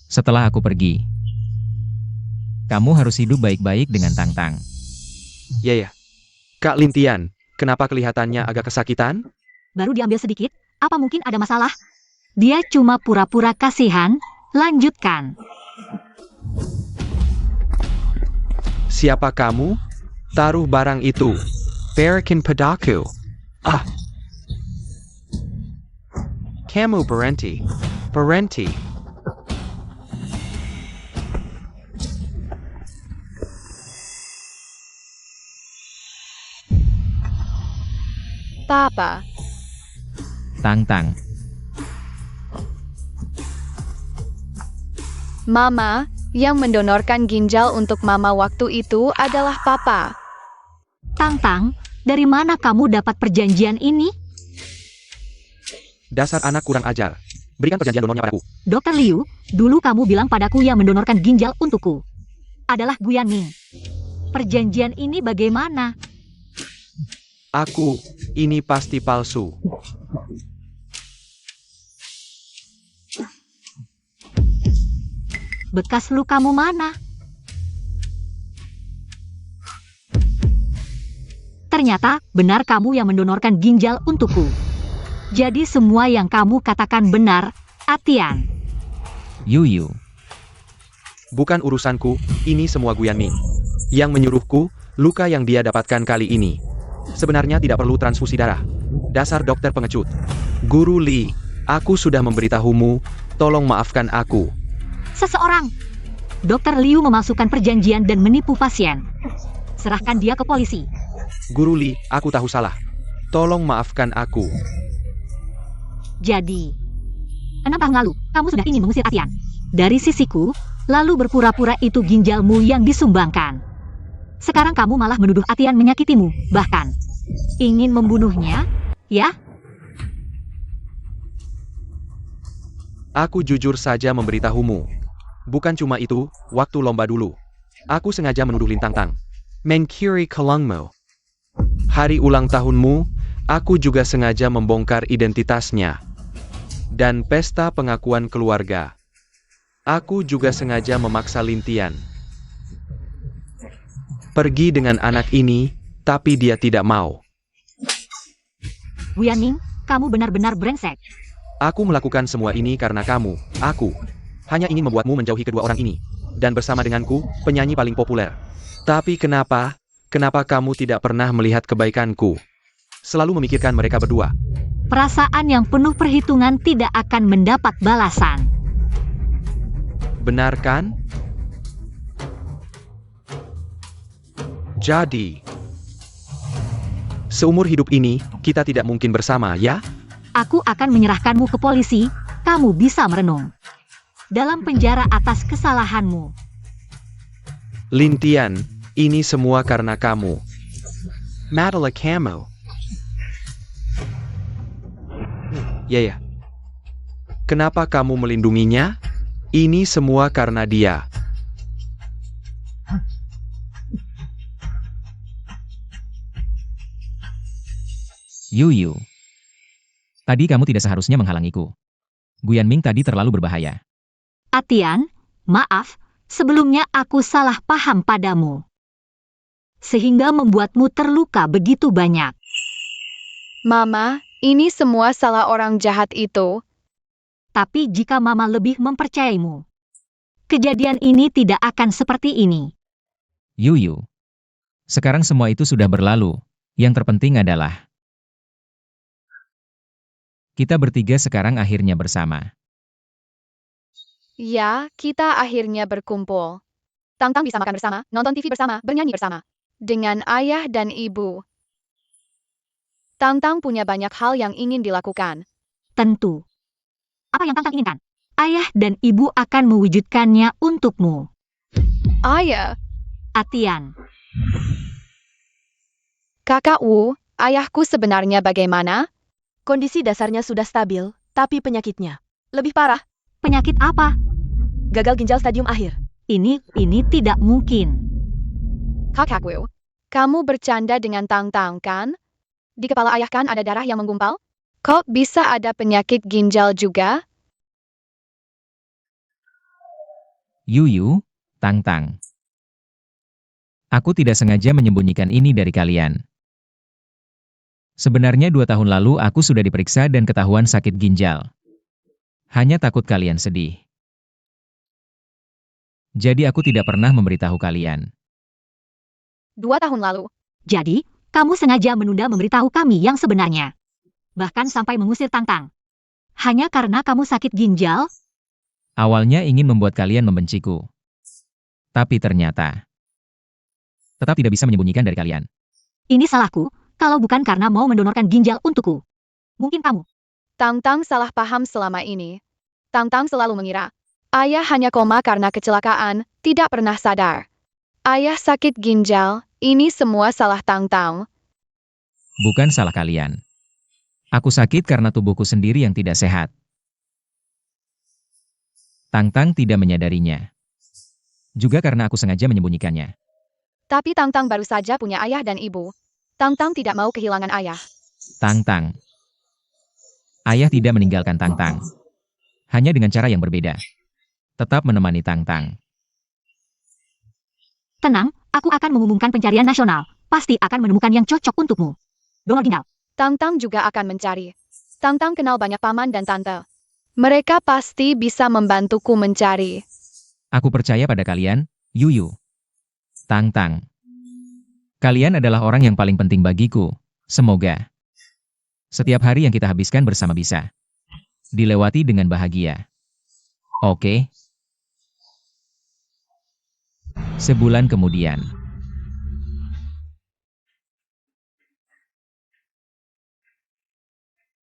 Setelah aku pergi, Kamu harus hidup baik-baik dengan Tang-Tang. Ya. Kak Lintian, kenapa kelihatannya agak kesakitan? Baru diambil sedikit, apa mungkin ada masalah? Dia cuma pura-pura kasihan, lanjutkan. Siapa kamu? Taruh barang itu. Berikan padaku. Kamu berhenti. Berhenti. Papa, Tang-Tang, Mama, yang mendonorkan ginjal untuk Mama waktu itu adalah Papa. Tang-Tang, dari mana kamu dapat perjanjian ini? Dasar anak kurang ajar. Berikan perjanjian donornya padaku. Dr. Liu, dulu kamu bilang padaku yang mendonorkan ginjal untukku adalah Gu Yanming. Perjanjian ini bagaimana? Ini pasti palsu. Bekas lukamu mana? Ternyata benar kamu yang mendonorkan ginjal untukku. Jadi semua yang kamu katakan benar, Atian. Yu. Bukan urusanku, ini semua Gu Yanming. Yang menyuruhku, luka yang dia dapatkan kali ini. Sebenarnya tidak perlu transfusi darah. Dasar dokter pengecut. Guru Li, aku sudah memberitahumu, tolong maafkan aku. Seseorang. Dr. Liu memasukkan perjanjian dan menipu pasien. Serahkan dia ke polisi. Guru Li, aku tahu salah. Tolong maafkan aku. Jadi, 6 tahun lalu, kamu sudah ingin mengusir Atian. Dari sisiku, lalu berpura-pura itu ginjalmu yang disumbangkan. Sekarang kamu malah menuduh Atian menyakitimu, bahkan ingin membunuhnya, ya? Aku jujur saja memberitahumu. Bukan cuma itu, waktu lomba dulu. Aku sengaja menuduh Lin Tang-Tang. Mencuri kalungmu. Hari ulang tahunmu, aku juga sengaja membongkar identitasnya. Dan pesta pengakuan keluarga. Aku juga sengaja memaksa Lintian pergi dengan anak ini, tapi dia tidak mau. Gu Yanming, kamu benar-benar brengsek. Aku melakukan semua ini karena kamu. Aku hanya ingin membuatmu menjauhi kedua orang ini. Dan bersama denganku, penyanyi paling populer. Tapi kenapa kamu tidak pernah melihat kebaikanku? Selalu memikirkan mereka berdua. Perasaan yang penuh perhitungan tidak akan mendapat balasan. Benar kan? Jadi, seumur hidup ini, kita tidak mungkin bersama, ya? Aku akan menyerahkanmu ke polisi, kamu bisa merenung. Dalam penjara atas kesalahanmu. Lintian, ini semua karena kamu. Masalah kamu. Ya. Kenapa kamu melindunginya? Ini semua karena dia. Yu. Tadi kamu tidak seharusnya menghalangiku. Gu Yanming tadi terlalu berbahaya. Atian, maaf, sebelumnya aku salah paham padamu. Sehingga membuatmu terluka begitu banyak. Mama, ini semua salah orang jahat itu. Tapi jika Mama lebih mempercayaimu, kejadian ini tidak akan seperti ini. Yu. Sekarang semua itu sudah berlalu. Yang terpenting adalah kita bertiga sekarang akhirnya bersama. Ya, kita akhirnya berkumpul. Tang-Tang bisa makan bersama, nonton TV bersama, bernyanyi bersama. Dengan ayah dan ibu. Tang-Tang punya banyak hal yang ingin dilakukan. Tentu. Apa yang Tang-Tang inginkan? Ayah dan ibu akan mewujudkannya untukmu. Ayah, Atian, Kakak Wu, ayahku sebenarnya bagaimana? Kondisi dasarnya sudah stabil, tapi penyakitnya lebih parah. penyakit apa? Gagal ginjal stadium akhir. Ini tidak mungkin. Kakak Wu, kamu bercanda dengan Tang-Tang kan? Di kepala ayah kan ada darah yang menggumpal? Kok bisa ada penyakit ginjal juga? Yu, Tang-Tang. Aku tidak sengaja menyembunyikan ini dari kalian. Sebenarnya 2 tahun lalu aku sudah diperiksa dan ketahuan sakit ginjal. Hanya takut kalian sedih. Jadi aku tidak pernah memberitahu kalian. 2 tahun lalu. Jadi, kamu sengaja menunda memberitahu kami yang sebenarnya. Bahkan sampai mengusir Tangtang. Hanya karena kamu sakit ginjal? Awalnya ingin membuat kalian membenciku. Tapi ternyata tetap tidak bisa menyembunyikan dari kalian. Ini salahku, kalau bukan karena mau mendonorkan ginjal untukku. Mungkin kamu. Tangtang salah paham selama ini. Tangtang selalu mengira ayah hanya koma karena kecelakaan, tidak pernah sadar. Ayah sakit ginjal, ini semua salah Tangtang. Bukan salah kalian. Aku sakit karena tubuhku sendiri yang tidak sehat. Tangtang tidak menyadarinya. Juga karena aku sengaja menyembunyikannya. Tapi Tangtang baru saja punya ayah dan ibu. Tangtang tidak mau kehilangan ayah. Tangtang. Ayah tidak meninggalkan Tangtang. Hanya dengan cara yang berbeda. Tetap menemani Tangtang. Tenang, aku akan mengumumkan pencarian nasional. Pasti akan menemukan yang cocok untukmu. Donor ginjal. Tangtang juga akan mencari. Tangtang kenal banyak paman dan tante. Mereka pasti bisa membantuku mencari. Aku percaya pada kalian, Yuyu. Tangtang. Kalian adalah orang yang paling penting bagiku. Semoga setiap hari yang kita habiskan bersama bisa dilewati dengan bahagia. Oke? Sebulan kemudian.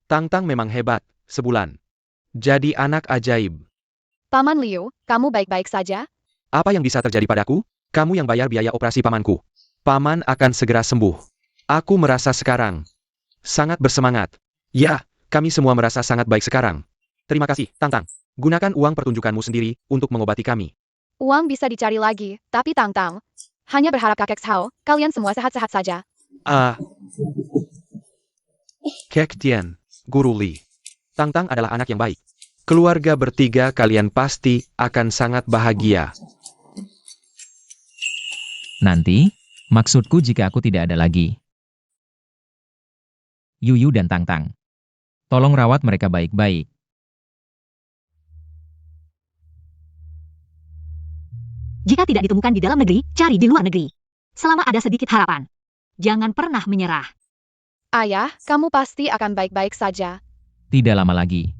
Tangtang memang hebat, sebulan. Jadi anak ajaib. Paman Liu, kamu baik-baik saja? Apa yang bisa terjadi padaku? Kamu yang bayar biaya operasi pamanku. Paman akan segera sembuh. Aku merasa sekarang sangat bersemangat. Ya, kami semua merasa sangat baik sekarang. Terima kasih, Tangtang. Gunakan uang pertunjukanmu sendiri untuk mengobati kami. Uang bisa dicari lagi, tapi Tangtang. Hanya berharap kakek Hao, kalian semua sehat-sehat saja. Kek Tian, Guru Li. Tangtang adalah anak yang baik. Keluarga bertiga kalian pasti akan sangat bahagia. Nanti, maksudku jika aku tidak ada lagi. Yuyu dan Tangtang. Tolong rawat mereka baik-baik. Jika tidak ditemukan di dalam negeri, cari di luar negeri. Selama ada sedikit harapan. Jangan pernah menyerah. Ayah, kamu pasti akan baik-baik saja. Tidak lama lagi.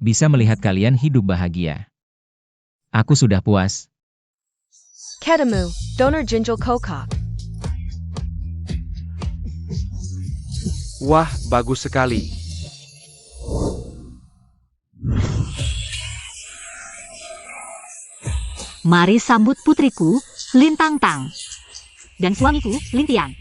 Bisa melihat kalian hidup bahagia. Aku sudah puas. Ketamu, donor ginjal kokok. Wah, bagus sekali. Mari sambut putriku, Lin Tangtang. Dan suamiku, Lin Tian.